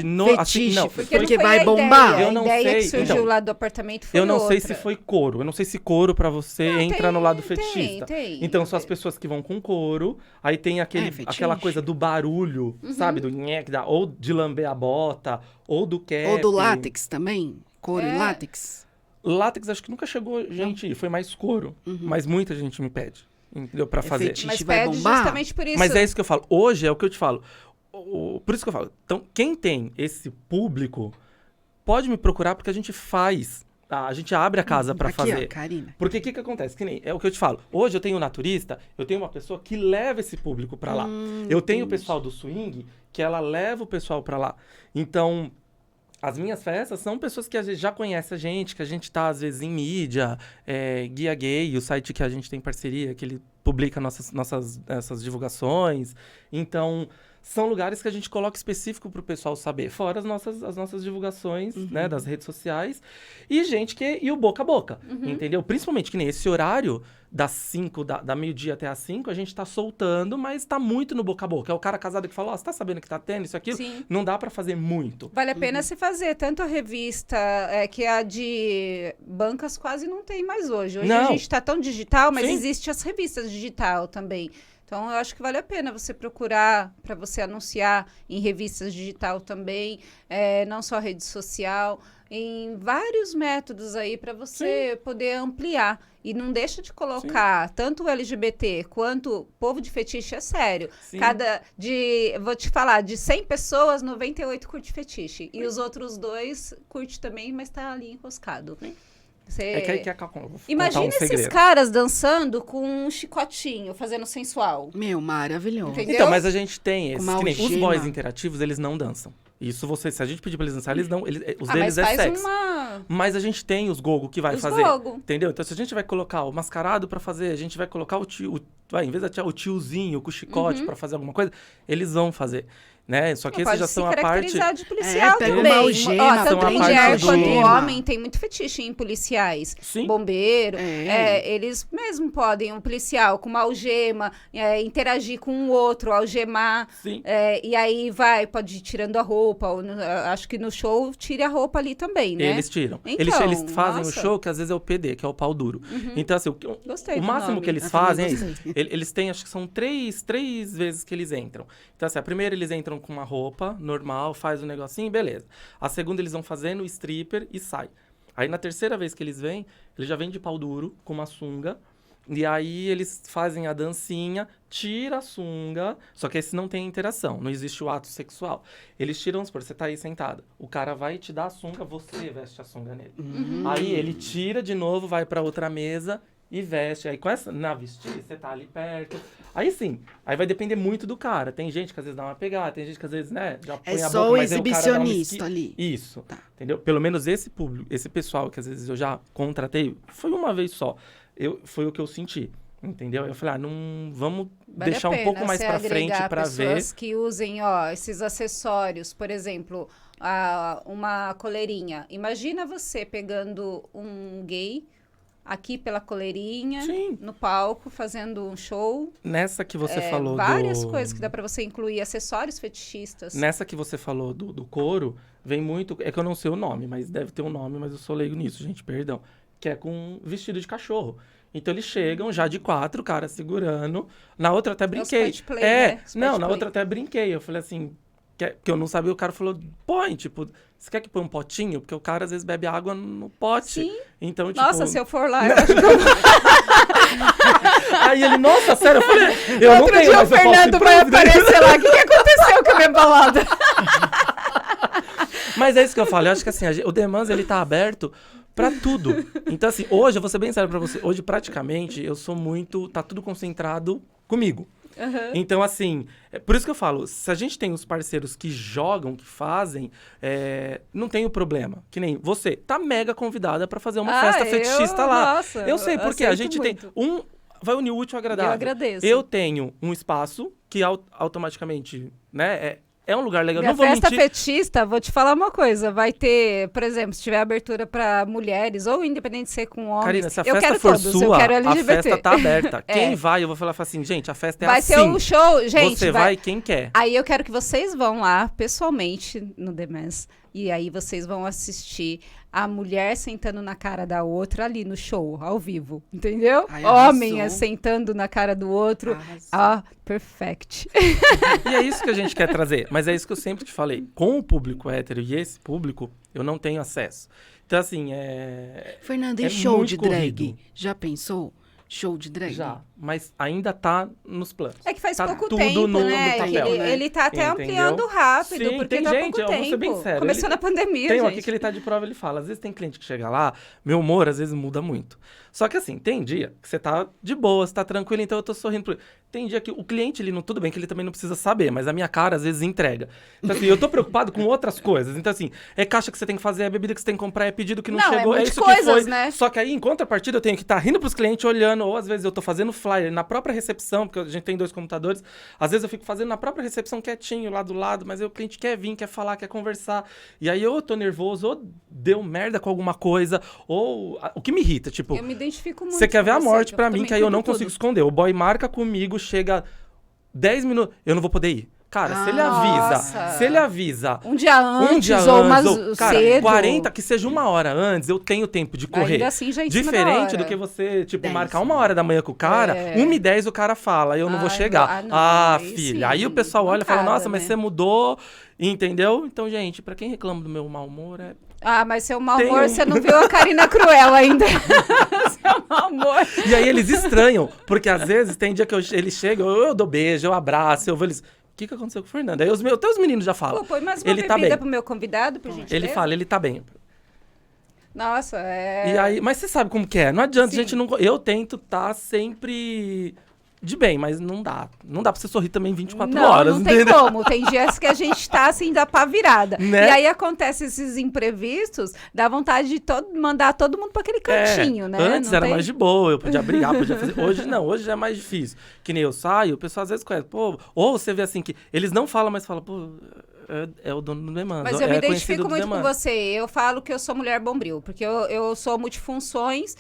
ainda, no... Fetiche, assim, não, porque não foi vai a bombar. Ideia. Eu não A ideia que sei, surgiu então, lá do apartamento foi Eu não sei outra. se foi couro. Eu não sei se couro pra você Não, entra no lado tem, fetichista. tem. Então, são as pessoas que vão com couro. Aí tem fetiche. aquela coisa do barulho, sabe? Do nhec, ou de lamber a bota, ou do cap. Ou do látex também? Couro e látex? Látex acho que nunca chegou gente, foi mais couro. Mas muita gente me pede, entendeu? Pra fazer. fetiche. Mas vai pede bombar? justamente por isso. Mas é isso que eu falo. Hoje é o que eu te falo. Por isso que eu falo. Então, quem tem esse público, pode me procurar porque a gente faz. A gente abre a casa pra Aqui, fazer. ó, Karina. Porque o que acontece? Que nem, é o que eu te falo. Hoje eu tenho um naturista, eu tenho uma pessoa que leva esse público pra lá. Eu tenho o pessoal do swing, que ela leva o pessoal pra lá. Então, as minhas festas são pessoas que às vezes já conhecem a gente, que a gente tá às vezes em mídia, Guia Gay, o site que a gente tem parceria, que ele publica essas divulgações. Então, são lugares que a gente coloca específico pro pessoal saber, fora as nossas divulgações, né, das redes sociais. E e o boca a boca, entendeu? Principalmente que nem esse horário das 5, da meio-dia até as 5, a gente tá soltando, mas tá muito no boca a boca. É o cara casado que fala, você tá sabendo que tá tendo isso, aquilo? Sim. Não dá pra fazer muito. Vale a pena se fazer. Tanto a revista, que a de bancas quase não tem mais hoje. Hoje a Não. gente tá tão digital, mas Sim. existe as revistas digital também. Então, eu acho que vale a pena você procurar para você anunciar em revistas digital também, não só rede social, em vários métodos aí para você poder ampliar. E não deixa de colocar tanto o LGBT quanto o povo de fetiche, é sério. Sim. Vou te falar, de 100 pessoas, 98 curte fetiche. E os outros 2 curte também, mas tá ali enroscado. É que aí que vou Imagina contar um esses segredo. caras dançando com um chicotinho, fazendo sensual. Meu, maravilhoso. Entendeu? Então, mas a gente tem esses. Uma Que nem os algema. boys interativos, eles não dançam. Isso se a gente pedir pra eles dançar, eles não. Os deles Mas é faz sexo. uma... Mas a gente tem os gogo que vai Os fazer. gogo. Entendeu? Então, se a gente vai colocar o mascarado pra fazer, a gente vai colocar em vez de o tiozinho com o chicote pra fazer alguma coisa, eles vão fazer. Né? Só que esses já são a parte. caracterizar de policial pega também. uma algema, Ó, tanto são a mulher parte quanto algema. homem tem muito fetiche em policiais. Sim. Bombeiro. É. Eles mesmo podem, um policial com uma algema, interagir com o outro, algemar. Sim. E aí pode ir tirando a roupa. Acho que no show tire a roupa ali também, né? Eles tiram. Então, eles fazem nossa. o show, que às vezes é o PD, que é o pau duro. Então, assim, Gostei o do máximo nome. que eles Eu também fazem é isso. gostei. Eles têm, acho que são três vezes que eles entram. Então, assim, a primeira eles entram com uma roupa normal, faz o negocinho, beleza. A segunda eles vão fazendo o stripper e sai. Aí na terceira vez que eles vêm, eles já vêm de pau duro, com uma sunga. E aí eles fazem a dancinha, tira a sunga, só que esse não tem interação, não existe o ato sexual. Eles tiram, vamos supor, você tá aí sentada, o cara vai te dar a sunga, você veste a sunga nele. Aí ele tira de novo, vai pra outra mesa e veste. Aí com essa, na vestir, você tá ali perto. Aí sim, aí vai depender muito do cara. Tem gente que às vezes dá uma pegada, tem gente que às vezes, né, já põe É a só boca, o mas aí o cara dá uma exibicionista ali. Isso, Tá. entendeu? Pelo menos esse público, esse pessoal que às vezes eu já contratei, foi uma vez só. Foi o que eu senti, entendeu? Eu falei, não vamos Vale deixar a um pouco pouco mais você pra frente agregar pra ver. pessoas que usem, esses acessórios, por exemplo, uma coleirinha. Imagina você pegando um gay aqui pela coleirinha, Sim. no palco, fazendo um show. Nessa que você falou várias coisas que dá pra você incluir, acessórios fetichistas. Nessa que você falou do couro, vem muito... É que eu não sei o nome, mas deve ter um nome, mas eu sou leigo nisso, gente, perdão. Que é com vestido de cachorro. Então eles chegam já de 4, o cara segurando. Na outra até brinquei. Na outra até brinquei. Eu falei assim, que eu não sabia, o cara falou, põe, tipo, você quer que põe um potinho? Porque o cara às vezes bebe água no pote. Sim. Então, tipo... Nossa, se eu for lá, eu acho que eu... Aí ele, nossa, sério, eu falei, eu não Outro tenho, dia mas o Fernando vai aparecer lá. O que aconteceu com a minha balada? Mas é isso que eu falo, eu acho que assim, o Demans, ele tá aberto pra tudo. Então assim, hoje, eu vou ser bem sério pra você, hoje praticamente eu sou muito, tá tudo concentrado comigo. Uhum. Então assim, por isso que eu falo, se a gente tem os parceiros que jogam, que fazem, não tem o problema. Que nem você, tá mega convidada pra fazer uma festa fetichista lá. Nossa, eu sei, porque a gente muito. tem vai unir o útil ao agradável. Eu agradeço. Eu tenho um espaço que automaticamente, né, é um lugar legal. Minha não vou festa mentir. fetista, vou te falar uma coisa, vai ter, por exemplo, se tiver abertura pra mulheres, ou independente de ser com homens, Karina, se a eu festa quero for todos, eu sua, quero a LGBT. festa tá aberta. Quem vai, eu vou falar assim, gente, a festa é Vai assim. ser um show, gente. Você vai quem quer. Aí eu quero que vocês vão lá, pessoalmente, no The Mans, e aí vocês vão assistir a mulher sentando na cara da outra ali no show, ao vivo, entendeu? Ai, Homem arrasou. sentando na cara do outro. Arrasou. Perfect. E é isso que a gente quer trazer. Mas é isso que eu sempre te falei. Com o público hétero e esse público, eu não tenho acesso. Então, assim, Fernanda, e é show muito de drag? corrido. Já pensou? Show de drag? Já. Mas ainda tá nos planos. É que faz Tá pouco tudo tempo, no né? papel. Ele tá até Entendeu? ampliando rápido, Sim, porque tem tá gente, pouco eu vou ser tempo. bem sério, Começou ele- na pandemia, Tem um gente. aqui que ele tá de prova, ele fala. Às vezes tem cliente que chega lá, meu humor às vezes muda muito. Só que assim, tem dia que você tá de boa, você tá tranquilo, então eu tô sorrindo por ele. Tem dia que o cliente, ele não, tudo bem que ele também não precisa saber, mas a minha cara às vezes entrega. Então assim, eu tô preocupado com outras coisas. Então assim, é caixa que você tem que fazer, é bebida que você tem que comprar, é pedido que não Não, é chegou, é muitas isso que coisas, foi. né? Só que aí, em contrapartida, eu tenho que estar rindo pros clientes, olhando, ou às vezes eu tô fazendo flyer na própria recepção, porque a gente tem 2 computadores, às vezes eu fico fazendo na própria recepção quietinho, lá do lado, mas aí o cliente quer vir, quer falar, quer conversar, e aí ou eu tô nervoso, ou deu merda com alguma coisa, ou o que me irrita, tipo, Eu me identifico muito você quer ver com a morte eu pra mim, também que aí eu cuido não tudo. consigo esconder. O boy marca comigo, chega 10 minutos, eu não vou poder ir. Cara, se ele Nossa. avisa, se ele avisa Um dia antes, um dia ou mais antes, ou, cara, cedo. 40, que seja 1 hora antes, eu tenho tempo de correr. Ainda assim, já é em cima da Diferente hora. do que você, tipo, 10. marcar 1 hora da manhã com o cara, É. 1h10 o cara fala, eu não vou Ai, chegar. não, Ah, aí filha. sim, Aí o pessoal olha e fala, mancada, nossa, mas né? você mudou, entendeu? Então, gente, pra quem reclama do meu mau humor, Ah, mas seu mau Tem humor, um- você não viu a Karina Cruel ainda. Seu mau humor. E aí eles estranham, porque às vezes tem dia que eles chegam, eu dou beijo, eu abraço, eu vou eles... O que aconteceu com o Fernando? Aí até os meninos já falam. Pô, põe mais uma Ele tá bebida bem. pro meu convidado, por gentileza. Ele fala, ele tá bem. Nossa, é... E aí, mas você sabe como que é. Não adianta, Sim. a gente não. Eu tento estar sempre de bem, mas não dá. Não dá pra você sorrir também 24 não, horas, não tem entendeu? como. Tem dias que a gente tá assim, da pá virada. Né? E aí acontece esses imprevistos, dá vontade de mandar todo mundo pra aquele cantinho, né? Antes Não era tem- mais de boa, eu podia brigar, podia fazer. Hoje não, hoje já é mais difícil. Que nem eu saio, o pessoal às vezes conhece. Pô, ou você vê assim que eles não falam, mas falam, pô, é o dono do Demanda. Mas eu me é identifico conhecido do muito com Demanda. você. Eu falo que eu sou mulher bombril, porque eu sou multifunções.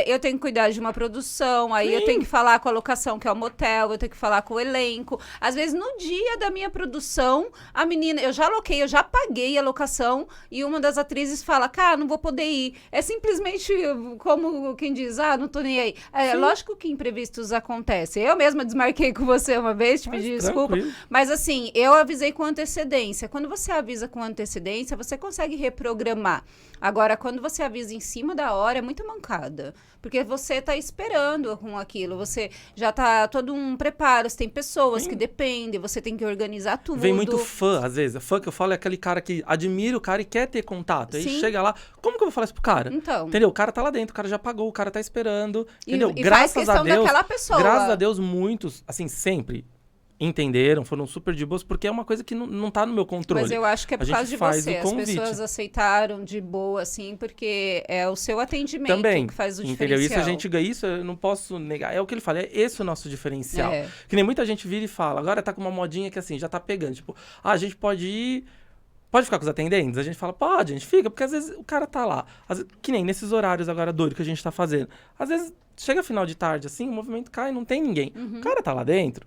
Eu tenho que cuidar de uma produção, aí eu tenho que falar com a locação, que é o motel, eu tenho que falar com o elenco. Às vezes, no dia da minha produção, a menina, eu já aloquei, eu já paguei a locação, e uma das atrizes fala, cara, não vou poder ir. É simplesmente como quem diz, não tô nem aí. Lógico que imprevistos acontecem. Eu mesma desmarquei com você uma vez, te Mas pedi desculpa. tranquilo. Mas assim, eu avisei com antecedência. Quando você avisa com antecedência, você consegue reprogramar. Agora, quando você avisa em cima da hora, é muito mancada. Porque você tá esperando com aquilo. Você já tá todo um preparo. Você tem pessoas que dependem. Você tem que organizar tudo. Vem muito fã, às vezes. Fã que eu falo é aquele cara que admira o cara e quer ter contato. Aí Sim. chega lá, como que eu vou falar isso pro cara? Então. Entendeu? O cara tá lá dentro, o cara já pagou, o cara tá esperando. E Entendeu? faz Graças a questão Deus. daquela pessoa. Graças a Deus, muitos, assim, sempre entenderam, foram super de boas, porque é uma coisa que não tá no meu controle. Mas eu acho que é A por gente causa de faz você. o As convite. pessoas aceitaram de boa, assim, porque é o seu atendimento Também, que faz o entendeu? diferencial. Isso a gente ganha, isso eu não posso negar. É o que ele fala, é esse o nosso diferencial. É. Que nem muita gente vira e fala, agora tá com uma modinha que assim, já tá pegando. Tipo, a gente pode ir Pode ficar com os atendentes? A gente fala, pode, a gente fica, porque às vezes o cara tá lá. Que nem nesses horários agora doidos que a gente tá fazendo. Às vezes, chega final de tarde, assim, o movimento cai, não tem ninguém. O cara tá lá dentro.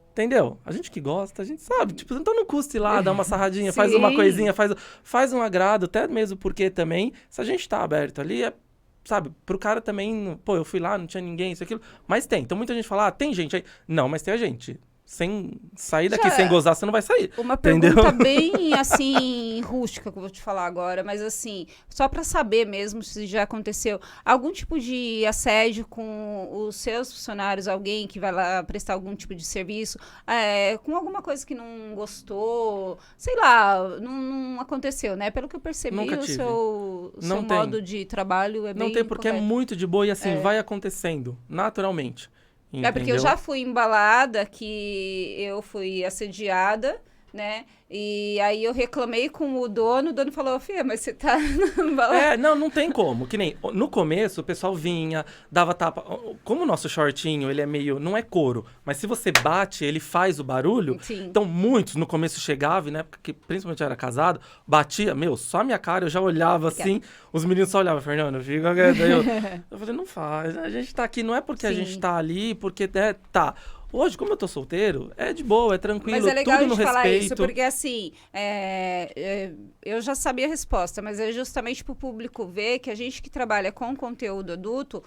Entendeu? A gente que gosta, a gente sabe. Tipo, então não custa ir lá, dar uma sarradinha, faz uma coisinha, faz um agrado, até mesmo porque também, se a gente tá aberto ali, sabe, pro cara também, pô, eu fui lá, não tinha ninguém, isso, aquilo. Mas tem. Então muita gente fala, tem gente aí. Não, mas tem a gente. Sem sair daqui sem gozar, você não vai sair. Uma entendeu? pergunta bem, assim, rústica que eu vou te falar agora, mas assim, só para saber mesmo se já aconteceu algum tipo de assédio com os seus funcionários, alguém que vai lá prestar algum tipo de serviço, com alguma coisa que não gostou, sei lá, não aconteceu, né? Pelo que eu percebi, Nunca o tive. seu Não tem. modo de trabalho é bem Não tem, porque é correto. muito de boa e assim, vai acontecendo, naturalmente. É porque eu Entendeu? já fui embalada, que eu fui assediada, né? E aí eu reclamei com o dono falou, Fia, mas você tá embalada. Não tem como. Que nem no começo o pessoal vinha, dava tapa. Como o nosso shortinho, ele é meio. Não é couro, mas se você bate, ele faz o barulho. Sim. Então muitos no começo chegavam, né? Porque principalmente eu era casado, batia, só a minha cara, eu já olhava assim. Os meninos só olhavam, Fernando, fica. Eu falei, não faz. A gente tá aqui, não é porque a Sim. gente tá ali, porque tá. Hoje, como eu tô solteiro, é de boa, é tranquilo, Mas é legal tudo a no gente falar respeito. isso, porque assim, eu já sabia a resposta, mas é justamente para o público ver que a gente que trabalha com conteúdo adulto,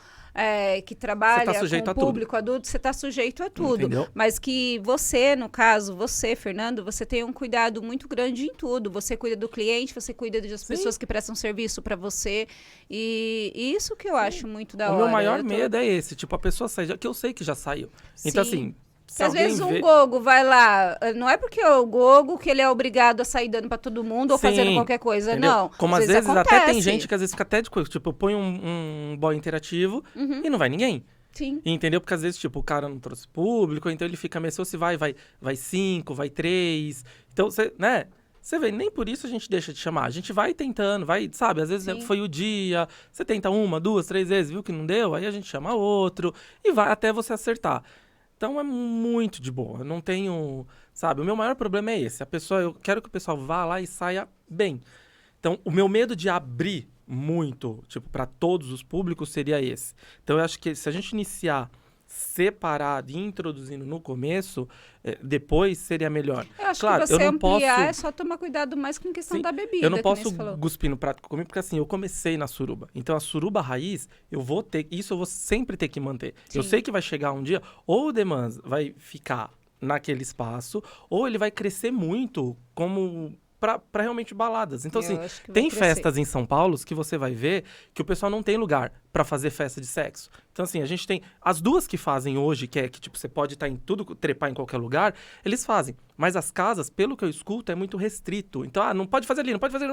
que trabalha sujeito com a o tudo. público adulto, você está sujeito a tudo. Entendeu? Mas que você, no caso, você, Fernando, você tem um cuidado muito grande em tudo. Você cuida do cliente, você cuida das pessoas que prestam serviço para você. E isso que eu acho muito da hora. O meu maior medo é esse, tipo, a pessoa sair, que eu sei que já saiu. Então, Sim. assim, se Se às alguém vezes um vê... gogo vai lá, não é porque é o gogo que ele é obrigado a sair dando pra todo mundo ou Sim, fazendo qualquer coisa, entendeu? não. Como às vezes até tem acontece. gente que às vezes fica até de coisa, tipo, põe um boy interativo e não vai ninguém. Sim. Entendeu? Porque às vezes, tipo, o cara não trouxe público, então ele fica meio, se vai 5, vai 3. Então, você, né? Você vê, nem por isso a gente deixa de chamar. A gente vai tentando, sabe? Às vezes Sim. foi o dia, você tenta 1, 2, 3 vezes, viu que não deu, aí a gente chama outro e vai até você acertar. Então é muito de boa, eu não tenho, sabe? O meu maior problema é esse, eu quero que o pessoal vá lá e saia bem. Então, o meu medo de abrir muito, tipo, para todos os públicos seria esse. Então, eu acho que se a gente iniciar separado e introduzindo no começo, depois seria melhor. Eu acho Claro, que você eu não posso... ampliar é só tomar cuidado mais com questão Sim, da bebida. eu não que posso nem você falou. cuspir no prato que eu comi, porque assim, eu comecei na suruba. Então, a suruba raiz, eu vou sempre ter que manter. Sim. Eu sei que vai chegar um dia, ou o Demans vai ficar naquele espaço, ou ele vai crescer muito como... Pra realmente baladas. Então, Eu assim, acho que vai tem crescer. festas em São Paulo que você vai ver que o pessoal não tem lugar pra fazer festa de sexo. Então, assim, a gente tem... As duas que fazem hoje, que tipo, você pode estar em tudo, trepar em qualquer lugar, eles fazem. Mas as casas, pelo que eu escuto, é muito restrito. Então, não pode fazer ali, não pode fazer...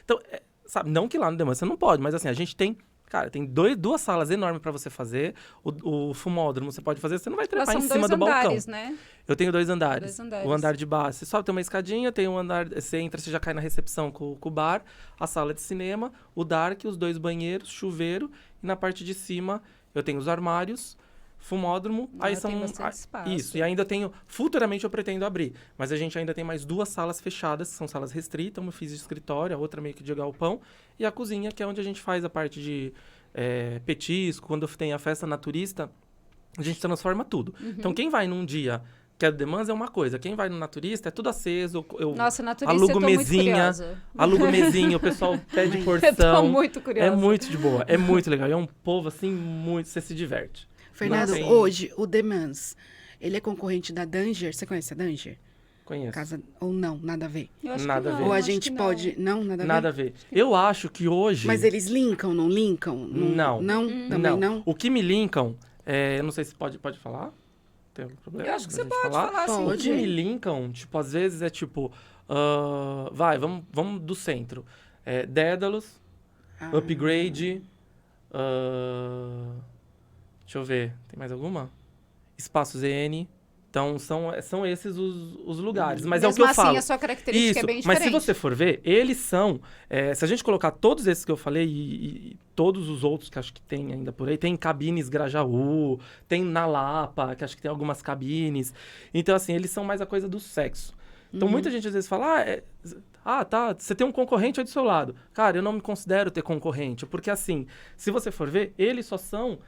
Então, sabe, não que lá no Demans você não pode, mas assim, a gente tem... Cara, tem duas salas enormes pra você fazer. O fumódromo você pode fazer, você não vai Lá trepar em são cima 2 do balcão. andares, né? Eu tenho 2 andares. 2 andares. O andar de baixo, você sobe, tem uma escadinha, tem um andar, você entra, você já cai na recepção com o bar, a sala de cinema, o dark, os 2 banheiros, chuveiro, e na parte de cima eu tenho os armários, fumódromo, aí Tem são... bastante espaço. Isso, e ainda tenho... Futuramente eu pretendo abrir, mas a gente ainda tem mais 2 salas fechadas, que são salas restritas, uma eu fiz de escritório, a outra meio que de galpão, e a cozinha, que é onde a gente faz a parte de petisco, quando tem a festa naturista, a gente transforma tudo. Então, quem vai num dia que é do Demans é uma coisa, quem vai no naturista é tudo aceso, eu Nossa, naturista, alugo eu tô mesinha, muito curiosa. alugo mesinha, o pessoal pede Eu porção. tô muito curiosa. É muito de boa, é muito legal. É um povo, assim, muito... Você se diverte. Fernando, Não tem- hoje, o Demans, ele é concorrente da Danger. Você conhece a Danger? Conheço. Casa ou não, nada a ver. Eu acho Nada que a não, ver. Ou a acho gente que pode... Não, nada a ver? Nada a ver. Eu acho que hoje... Mas eles linkam, não linkam? Não. Não? Também não? O que me linkam, eu não sei se pode falar. Tem algum problema? Eu acho que da você gente pode falar assim. O Pode. que me linkam, tipo, às vezes é tipo... vamos do centro. Dédalos, Ah, Upgrade... deixa eu ver, tem mais alguma? Espaço ZN. Então, são esses os lugares. Mas é o que Mesmo eu assim, falo. a sua característica Isso, é bem mas diferente. se você for ver, eles são... se a gente colocar todos esses que eu falei e todos os outros que acho que tem ainda por aí, tem cabines Grajaú, tem na Lapa, que acho que tem algumas cabines. Então, assim, eles são mais a coisa do sexo. Então, muita gente às vezes fala, Ah, tá, você tem um concorrente aí do seu lado. Cara, eu não me considero ter concorrente, porque assim, se você for ver, eles só são...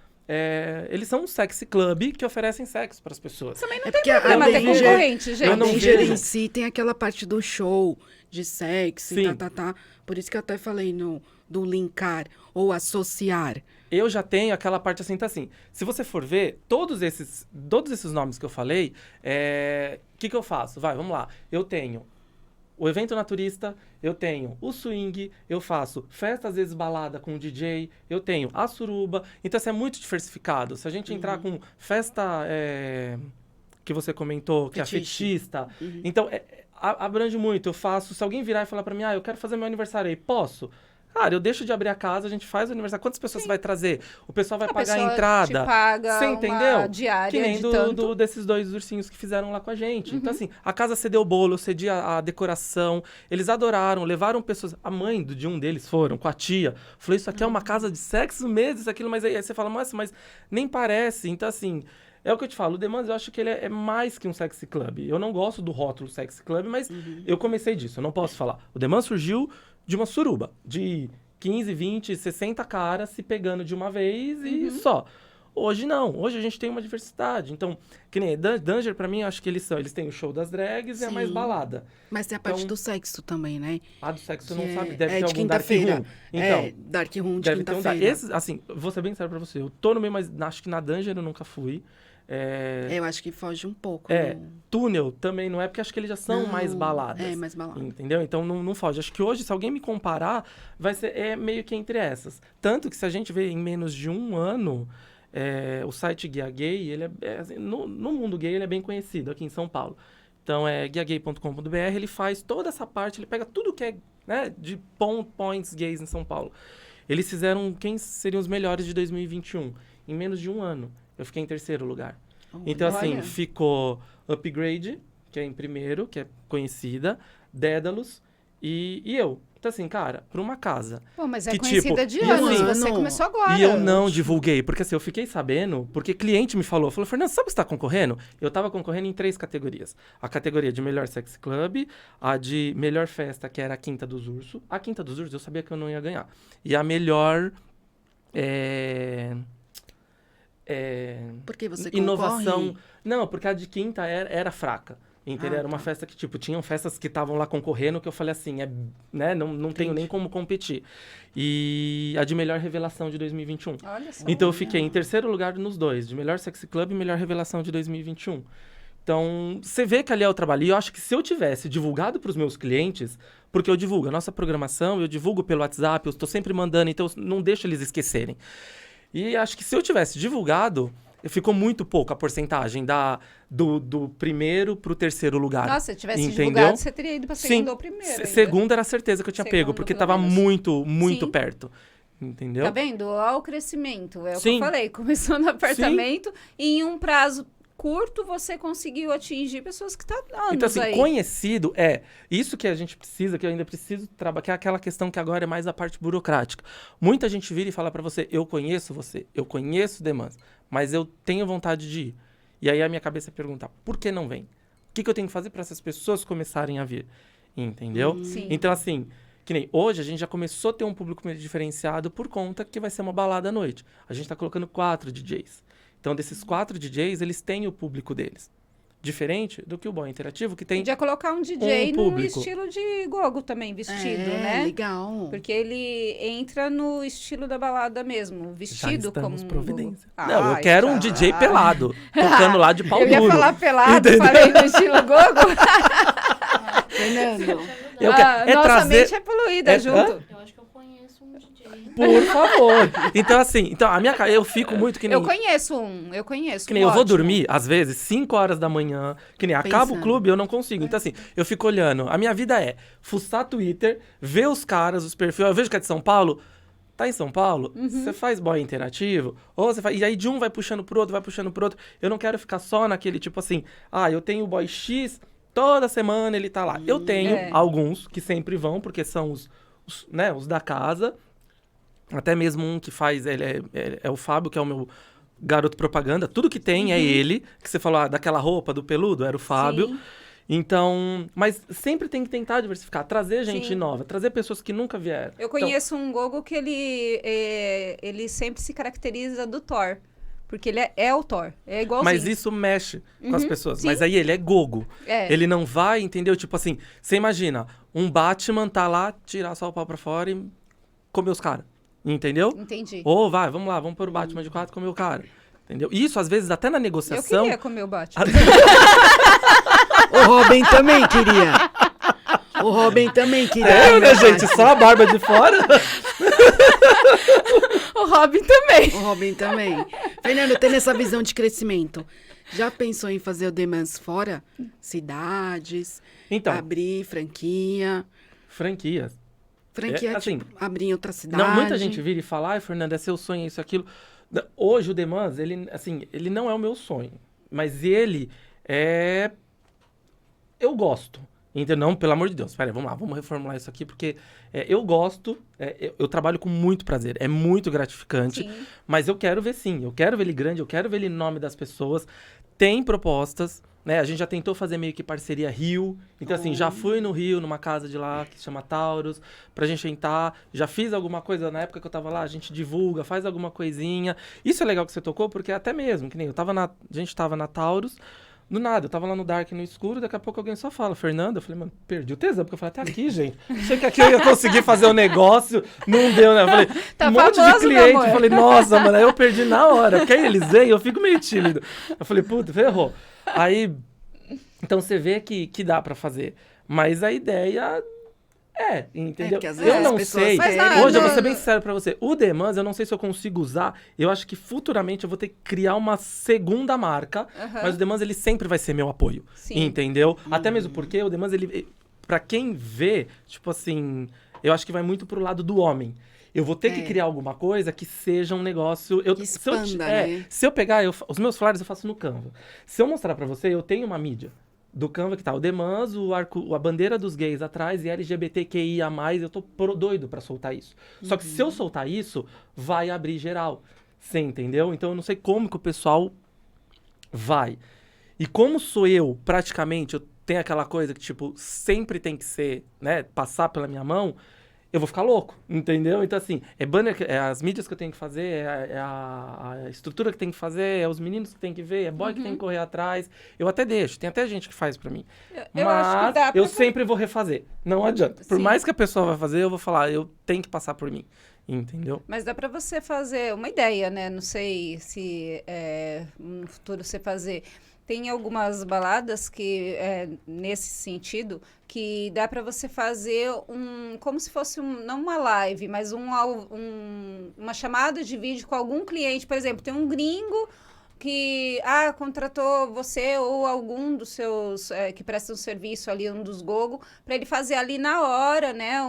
eles são um sexy club que oferecem sexo para as pessoas. Também não É tem porque a problema ter Danger- concorrente, eu gente. não Danger vejo. em si tem aquela parte do show, de sexo, Sim. tá. Por isso que eu até falei do linkar ou associar. Eu já tenho aquela parte assim, tá assim. Se você for ver, todos esses nomes que eu falei, o que eu faço? Vai, vamos lá. Eu tenho o evento naturista, eu tenho o swing, eu faço festa, às vezes balada com o DJ, eu tenho a suruba. Então, isso é muito diversificado. Se a gente entrar com festa que você comentou, que é a Fetiche. fetista, então abrange muito. Eu faço, se alguém virar e falar pra mim, eu quero fazer meu aniversário aí, posso? Cara, eu deixo de abrir a casa, a gente faz o aniversário. Quantas pessoas você vai trazer? O pessoal vai pagar a pessoa entrada. te paga Você uma entendeu? diária Que nem de tanto. desses 2 ursinhos que fizeram lá com a gente. Então, assim, a casa cedeu o bolo, eu cedi a decoração. Eles adoraram, levaram pessoas. A mãe de um deles foram, com a tia. Falou, isso aqui é uma casa de sexo mesmo, isso, aquilo. Mas aí você fala, mas nem parece. Então, assim... É o que eu te falo, o Demands eu acho que ele é mais que um sexy club. Eu não gosto do rótulo sexy club, mas eu comecei disso, eu não posso falar. O Demands surgiu de uma suruba, de 15, 20, 60 caras se pegando de uma vez e só. Hoje não, hoje a gente tem uma diversidade. Então, que nem Danger, pra mim, eu acho que eles têm o show das drags e a mais Sim. balada. Mas tem a parte Então- do sexo também, né? A do sexo você Que não é- sabe, deve é ter de algum dark quinta-feira. room. Então, Dark Room de deve ter um quinta-feira. esses, assim, vou ser bem sério pra você, eu tô no meio, mas acho que na Danger eu nunca fui. Eu acho que foge um pouco. Túnel também não é, porque acho que eles já são Não, mais baladas. é, mais balada. Entendeu? Então não foge. Acho que hoje, se alguém me comparar, vai ser meio que entre essas. Tanto que se a gente vê em menos de um ano, o site Guia Gay, ele assim, no mundo gay, ele é bem conhecido aqui em São Paulo. Então, guiagay.com.br, ele faz toda essa parte, ele pega tudo que é, né, de points gays em São Paulo. Eles fizeram quem seriam os melhores de 2021. Em menos de um ano, eu fiquei em 3º lugar. Então, assim, Olha. ficou Upgrade, que é em primeiro, que é conhecida, Dédalus e eu. Então, assim, cara, pra uma casa. Pô, mas é Que conhecida tipo, de e anos, assim- você começou agora. E eu não divulguei, porque assim, eu fiquei sabendo, porque cliente me falou, Fernando, sabe que você tá concorrendo? Eu tava concorrendo em 3 categorias. A categoria de melhor sex club, a de melhor festa, que era a Quinta dos Ursos. A Quinta dos Ursos eu sabia que eu não ia ganhar. E a melhor... Porque você inovação. concorre... Não, porque a de quinta era fraca. Entendeu? Era uma tá. festa que, tipo, tinham festas que estavam lá concorrendo que eu falei assim, né, não tenho nem como competir. E a de melhor revelação de 2021. Olha só. Então eu fiquei em 3º lugar nos 2, de melhor sexy club e melhor revelação de 2021. Então, você vê que ali é o trabalho. E eu acho que se eu tivesse divulgado para os meus clientes, porque eu divulgo a nossa programação, eu divulgo pelo WhatsApp, eu estou sempre mandando, então eu não deixo eles esquecerem. E acho que se eu tivesse divulgado, ficou muito pouco a porcentagem do primeiro pro 3º lugar. Nossa, se tivesse Entendeu? divulgado, você teria ido pra Sim. segundo ou primeiro. ainda. Segunda era certeza que eu tinha Segundo, pego, porque pelo tava menos. muito Sim. perto. Entendeu? Tá vendo? Olha o crescimento. É o que Sim. eu falei. Começou no apartamento e em um prazo curto você conseguiu atingir pessoas que estão há anos Então, assim, aí. conhecido isso que a gente precisa, que eu ainda preciso trabalhar, que é aquela questão que agora é mais a parte burocrática. Muita gente vira e fala pra você, eu conheço você, eu conheço Demands, mas eu tenho vontade de ir. E aí a minha cabeça pergunta, por que não vem? O que eu tenho que fazer para essas pessoas começarem a vir? Entendeu? Sim. Então, assim, que nem hoje a gente já começou a ter um público meio diferenciado por conta que vai ser uma balada à noite. A gente tá colocando 4 DJs. Então, desses 4 DJs, eles têm o público deles. Diferente do que o Boy Interativo, que tem... Podia colocar um DJ um no público. estilo de gogo também, vestido, né? legal. Porque ele entra no estilo da balada mesmo, Já vestido como estamos um providência. gogo. Não, eu Ai, quero um tá. DJ pelado, tocando lá de pau Eu ia duro. falar pelado, Entendeu? falei no estilo gogo. Fernando, Eu quero, Nossa trazer... mente é poluída junto. Eu acho que eu conheço um DJ. Por favor. Então, assim, a minha eu fico muito que nem... Eu conheço Que nem eu vou ótimo. dormir, às vezes, 5 horas da manhã, que nem acaba o Pensando. clube, eu não consigo. Então, assim, eu fico olhando. A minha vida é fuçar Twitter, ver os caras, os perfis. Eu vejo que é de São Paulo. Tá em São Paulo? Você faz boy interativo? Ou você faz... E aí de um vai puxando pro outro, vai puxando pro outro. Eu não quero ficar só naquele tipo assim, eu tenho o boy X, toda semana ele tá lá. Eu tenho alguns que sempre vão, porque são os da casa. Até mesmo um que faz, ele é o Fábio, que é o meu garoto propaganda. Tudo que tem é ele. Que você falou, daquela roupa do peludo, era o Fábio. Sim. Então, mas sempre tem que tentar diversificar, trazer gente Sim. nova, trazer pessoas que nunca vieram. Eu conheço um gogo que ele sempre se caracteriza do Thor. Porque ele é o Thor. É igualzinho. Mas isso mexe com as pessoas. sim. Mas aí ele é gogo. É. Ele não vai, entendeu? Tipo assim, você imagina, um Batman tá lá, tirar só o pau pra fora e comer os caras. Entendeu? Entendi. Ou vai, vamos lá, vamos pôr o Batman de 4 e comer o cara. Entendeu? Isso, às vezes, até na Eu negociação. queria comer o Batman. O Robin também queria. O Robin também queria. É, né, gente? Só a barba de fora. O Robin também. O Robin também. Fernando, tendo essa visão de crescimento, já pensou em fazer o Demans fora? Cidades, Então, abrir franquia. franquias. Franquia, É, assim, tipo, abrir em outra cidade. Não, muita gente vira e fala, ai, Fernanda, é seu sonho, isso, aquilo. Hoje o Demans, ele, assim, ele não é o meu sonho. Mas ele é... Eu gosto. Entendeu? Não, pelo amor de Deus. Pera aí, vamos lá, vamos reformular isso aqui, porque eu gosto, eu trabalho com muito prazer, é muito gratificante, Sim. mas eu quero ver sim, eu quero ver ele grande, eu quero ver ele em nome das pessoas. Tem propostas, né? A gente já tentou fazer meio que parceria Rio, então assim, já fui no Rio, numa casa de lá que se chama Taurus, pra gente tentar, já fiz alguma coisa, na época que eu tava lá, a gente divulga, faz alguma coisinha. Isso é legal que você tocou, porque até mesmo, que nem a gente tava na Taurus, do nada, eu tava lá no dark, no escuro, daqui a pouco alguém só fala, Fernanda, eu falei, mano, perdi o tesão, porque eu falei, até aqui, gente. Achei que aqui eu ia conseguir fazer o negócio, não deu, né? Eu falei, Tá um monte de famoso, meu cliente, amor. eu falei, nossa, mano, aí eu perdi na hora, porque aí eles vêm, eu fico meio tímido. Eu falei, puta, ferrou. Aí, então você vê que dá pra fazer, mas a ideia... entendeu? porque às vezes Eu as não pessoas sei. querem- Hoje eu vou não- ser bem sincero pra você. O Demans, eu não sei se eu consigo usar. Eu acho que futuramente eu vou ter que criar uma segunda marca. Aham. Mas o Demans, ele sempre vai ser meu apoio. Sim. Entendeu? Até mesmo porque o Demans, ele... Pra quem vê, tipo assim... Eu acho que vai muito pro lado do homem. Eu vou ter que criar alguma coisa que seja um negócio... Que expanda, né? Se eu pegar... Os meus flyers eu faço no Canva. Se eu mostrar pra você, eu tenho uma mídia. Do Canva que tá o Demans, a bandeira dos gays atrás e LGBTQIA+, eu tô doido pra soltar isso. Só que se eu soltar isso, vai abrir geral. Você entendeu? Então eu não sei como que o pessoal vai. E como sou eu, praticamente, eu tenho aquela coisa que, tipo, sempre tem que ser, né, passar pela minha mão, eu vou ficar louco, entendeu? Então, assim, é banner, é as mídias que eu tenho que fazer, a estrutura que tem que fazer, é os meninos que tem que ver, é boy que tem que correr atrás. Eu até deixo, tem até gente que faz pra mim. Eu acho que Mas dá pra eu sempre vou refazer, não adianta. Por Sim. mais que a pessoa vai fazer, eu vou falar, eu tenho que passar por mim, entendeu? Mas dá pra você fazer uma ideia, né? Não sei se no futuro você fazer. Tem algumas baladas que, nesse sentido, que dá pra você fazer como se fosse não uma live, mas uma chamada de vídeo com algum cliente. Por exemplo, tem um gringo que contratou você ou algum dos seus que presta um serviço ali, um dos gogo, para ele fazer ali na hora, né,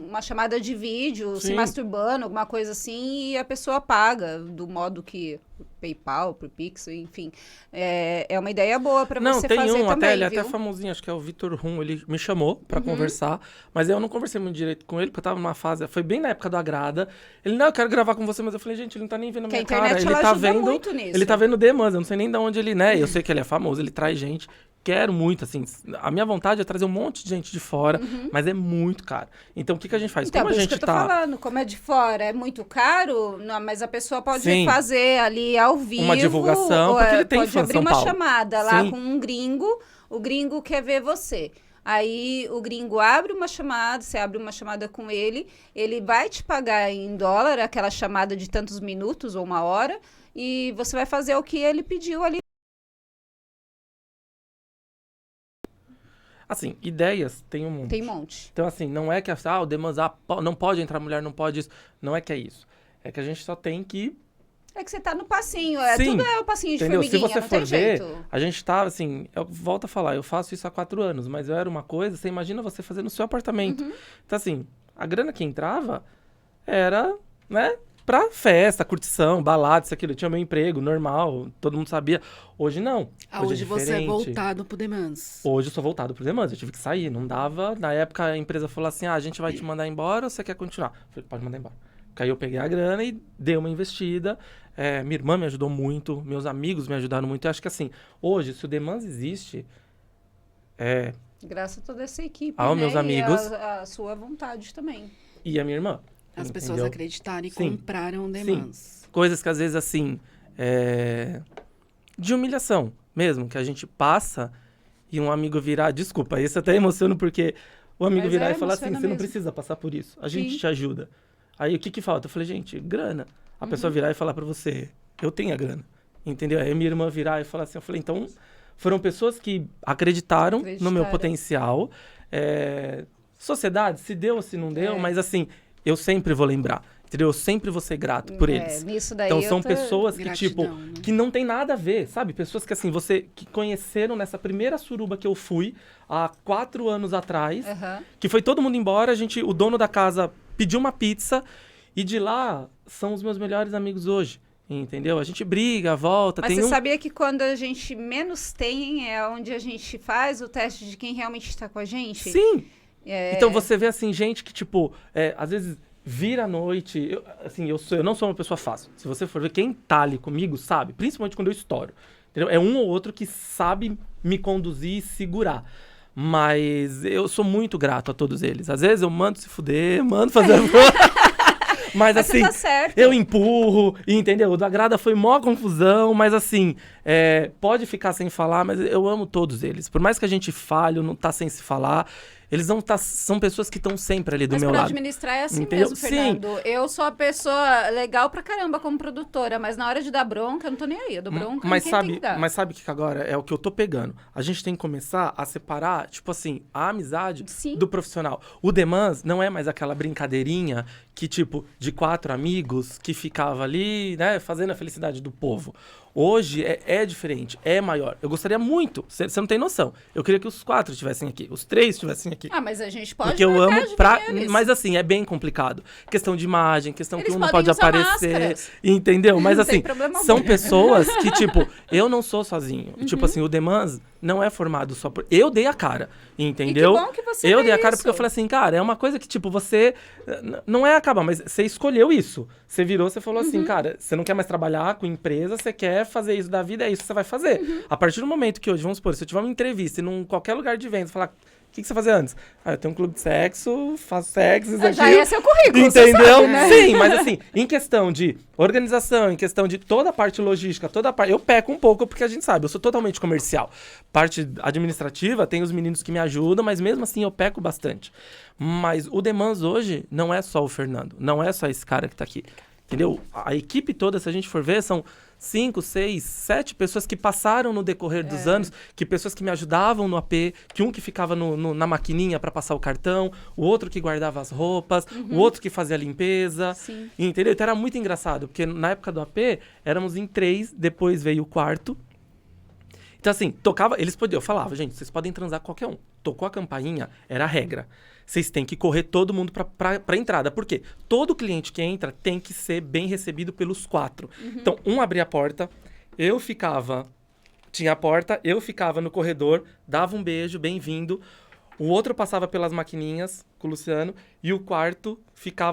uma chamada de vídeo, se Sim. masturbando, alguma coisa assim, e a pessoa paga do modo que PayPal, por Pix, enfim. É uma ideia boa para Não, você tem fazer um também, até, ele é viu? até famosinho, acho que é o Vitor Rum, ele me chamou pra conversar, mas eu não conversei muito direito com ele, porque eu tava numa fase, foi bem na época do Agrada, ele, não, eu quero gravar com você, mas eu falei, gente, ele não tá nem vendo a Que a minha cara, internet, ele ela tá ajuda vendo, muito nisso. ele tá vendo o Demans, eu não sei nem de onde ele, né, eu sei que ele é famoso, ele traz gente, quero muito, assim, a minha vontade é trazer um monte de gente de fora, mas é muito caro. Então, o que a gente faz? Então, Como a por isso gente que eu tô tá... falando, como é de fora, é muito caro, não, mas a pessoa pode Sim. fazer ali ao vivo. Uma divulgação, ou, porque ele tem pode fã em abrir São uma Paulo. chamada lá Sim. com um gringo, o gringo quer ver você. Aí o gringo abre uma chamada, você abre uma chamada com ele vai te pagar em dólar, aquela chamada de tantos minutos ou uma hora, e você vai fazer o que ele pediu ali. Assim, ideias tem um monte. Tem um monte. Então, assim, não é que o Demans, não pode entrar mulher, não pode isso. Não é que é isso. É que a gente só tem que... É que você tá no passinho, Sim, tudo é o passinho de entendeu? Se formiguinha, você não for tem ver, jeito. a gente tá, assim, eu volto a falar, eu faço isso há 4 anos, mas eu era uma coisa, você imagina você fazer no seu apartamento. Então, assim, a grana que entrava era, né, pra festa, curtição, balada, isso, aquilo. Eu tinha meu emprego normal, todo mundo sabia. Hoje não. Hoje é você é diferente. voltado pro Demans. Hoje eu sou voltado pro Demans, eu tive que sair, não dava. Na época a empresa falou assim, a gente vai te mandar embora ou você quer continuar? Eu falei, pode mandar embora. Porque aí eu peguei a grana e dei uma investida. Minha irmã me ajudou muito, meus amigos me ajudaram muito. Eu acho que assim, hoje, se o Demans existe, Graças a toda essa equipe, Aos né? meus E amigos. a sua vontade também. E a minha irmã. As pessoas entendeu? acreditaram e Sim. compraram o Demans. Coisas que às vezes, assim, de humilhação mesmo, que a gente passa e um amigo virar... Desculpa, esse até emociono porque o amigo Mas virar e falar assim, emociona você não mesmo. precisa passar por isso, a gente Sim. te ajuda. Aí o que falta? Eu falei, gente, grana. A pessoa virar e falar pra você, eu tenho a grana, entendeu? Aí minha irmã virar e falar assim, eu falei, então... Foram pessoas que acreditaram no meu potencial. Sociedade, se deu ou se não deu, mas assim, eu sempre vou lembrar. Entendeu? Eu sempre vou ser grato por eles. Nisso daí Então são pessoas que, Gratidão, tipo, né? que não tem nada a ver, sabe? Pessoas que, assim, que conheceram nessa primeira suruba que eu fui, há 4 anos atrás, que foi todo mundo embora, o dono da casa pediu uma pizza, e de lá são os meus melhores amigos hoje. Entendeu? A gente briga, volta. Mas tem você sabia que quando a gente menos tem é onde a gente faz o teste de quem realmente está com a gente? Sim! Então você vê, assim, gente que, tipo, às vezes vira à noite. Eu não sou uma pessoa fácil. Se você for ver quem tá ali comigo, sabe? Principalmente quando eu estouro. Entendeu? É um ou outro que sabe me conduzir e segurar. Mas eu sou muito grato a todos eles. Às vezes eu mando se fuder, mando fazer... Mas assim, tá certo. eu empurro, entendeu? O da Grada foi mó confusão, mas assim, pode ficar sem falar, mas eu amo todos eles. Por mais que a gente falhe, não tá sem se falar, eles não são pessoas que estão sempre ali do mas meu pra lado. administrar é assim Entendeu? mesmo, Fernando. Sim. Eu sou a pessoa legal pra caramba como produtora, mas na hora de dar bronca, eu não tô nem aí. Eu dou bronca mas em quem sabe, tem que dar. Mas sabe que agora é o que eu tô pegando? A gente tem que começar a separar, tipo assim, a amizade do profissional. O Demans não é mais aquela brincadeirinha que, tipo, de 4 amigos que ficava ali, né, fazendo a felicidade do povo. Hoje é diferente, é maior. Eu gostaria muito, você não tem noção. Eu queria que os 4 estivessem aqui, os 3 estivessem aqui. Ah, mas a gente pode porque eu amo eles. Mas assim, é bem complicado. Questão de imagem, questão Eles que um não pode usar aparecer. Máscaras. Entendeu? Mas Não assim, tem problema são algum. pessoas que, tipo, eu não sou sozinho. Tipo assim, o Demans não é formado só por... Eu dei a cara, entendeu? E que bom que você eu vê dei a cara isso. porque eu falei assim, cara, é uma coisa que, tipo, você... Não é acabar, mas você escolheu isso. Você virou, você falou assim, cara, você não quer mais trabalhar com empresa, você quer fazer isso da vida, é isso que você vai fazer. A partir do momento que hoje, vamos supor, se eu tiver uma entrevista em qualquer lugar de venda, falar... O que você fazia antes? Eu tenho um clube de sexo, faço sexo, isso aqui. Já é seu currículo, entendeu? você sabe, né? Sim, mas assim, em questão de organização, em questão de toda a parte logística, eu peco um pouco porque a gente sabe, eu sou totalmente comercial. Parte administrativa, tem os meninos que me ajudam, mas mesmo assim eu peco bastante. Mas o Demans hoje não é só o Fernando, não é só esse cara que tá aqui. Entendeu? A equipe toda, se a gente for ver, são 5, 6, 7 pessoas que passaram no decorrer dos anos, que pessoas que me ajudavam no AP, que um que ficava na maquininha para passar o cartão, o outro que guardava as roupas, o outro que fazia a limpeza. Sim. Entendeu? Então era muito engraçado, porque na época do AP éramos em 3, depois veio o quarto. Então assim, eu falava, gente, vocês podem transar com qualquer um. Tocou a campainha, era a regra. Vocês têm que correr todo mundo pra entrada. Por quê? Todo cliente que entra tem que ser bem recebido pelos 4. Então, um abria a porta, tinha a porta, eu ficava no corredor, dava um beijo, bem-vindo. O outro passava pelas maquininhas com o Luciano e o quarto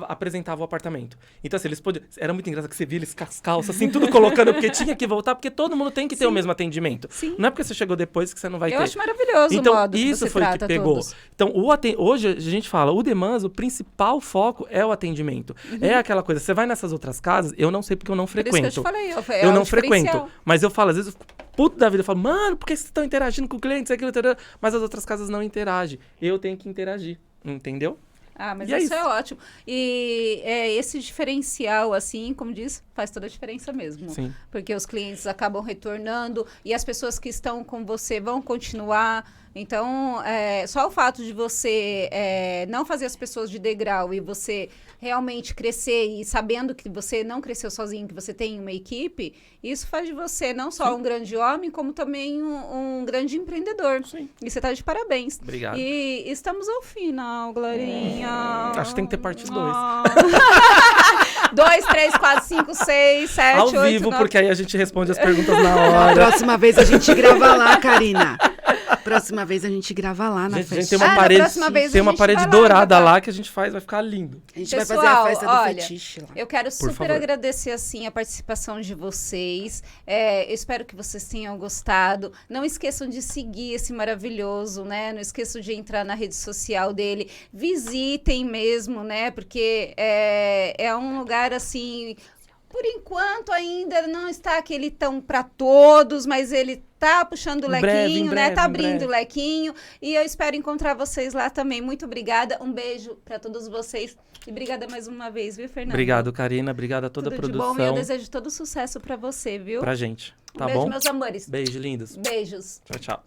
apresentava o apartamento. Então, assim, eles podiam... Era muito engraçado que você via eles com as calças, assim, tudo colocando, porque tinha que voltar, porque todo mundo tem que ter o mesmo atendimento. Sim. Não é porque você chegou depois que você não vai ter. Eu acho maravilhoso então, o modo que isso você foi o que trata pegou. todos. Então, hoje a gente fala, o Demans, o principal foco é o atendimento. É aquela coisa, você vai nessas outras casas, eu não sei porque eu não Por isso frequento. que eu te falei. Eu o não diferencial. frequento. Mas eu falo, às vezes, eu fico puto da vida. Eu falo, mano, por que vocês estão interagindo com o cliente? Aquilo, mas as outras casas não interagem. Eu tenho que interagir, entendeu? Ah, mas E isso é ótimo. E esse diferencial, assim, como diz, faz toda a diferença mesmo. Sim. Porque os clientes acabam retornando e as pessoas que estão com você vão continuar. Então, só o fato de você não fazer as pessoas de degrau e você realmente crescer e sabendo que você não cresceu sozinho, que você tem uma equipe, isso faz de você não só um grande homem, como também um grande empreendedor. Sim. E você está de parabéns. Obrigado. E estamos ao final, Glorinha. Acho que tem que ter parte 2. 2, 3, 4, 5, 6, 7, Ao 8, vivo, 9. porque aí a gente responde as perguntas na A hora. próxima vez a gente grava lá, Karina. Próxima vez a gente grava lá na Gente, festa. tem uma na parede, próxima vez tem a uma gente parede vai lá, dourada tá? lá que a gente vai ficar lindo. A gente vai Pessoal, fazer a festa do olha, fetiche lá. Eu quero super favor. agradecer, assim, a participação de vocês. Eu espero que vocês tenham gostado. Não esqueçam de seguir esse maravilhoso, né? Não esqueçam de entrar na rede social dele. Visitem mesmo, né? Porque é um lugar, assim... Por enquanto, ainda não está aquele tão para todos, mas ele tá puxando o Em breve, lequinho, em né? breve, Tá em abrindo breve. o lequinho. E eu espero encontrar vocês lá também. Muito obrigada. Um beijo para todos vocês. E obrigada mais uma vez, viu, Fernando? Obrigado, Karina. Obrigado a toda Tudo a de bom e eu produção. desejo todo sucesso para você, viu? Pra gente. Tá Beijo, bom? meus amores. Beijo, lindos. Beijos. Tchau, tchau.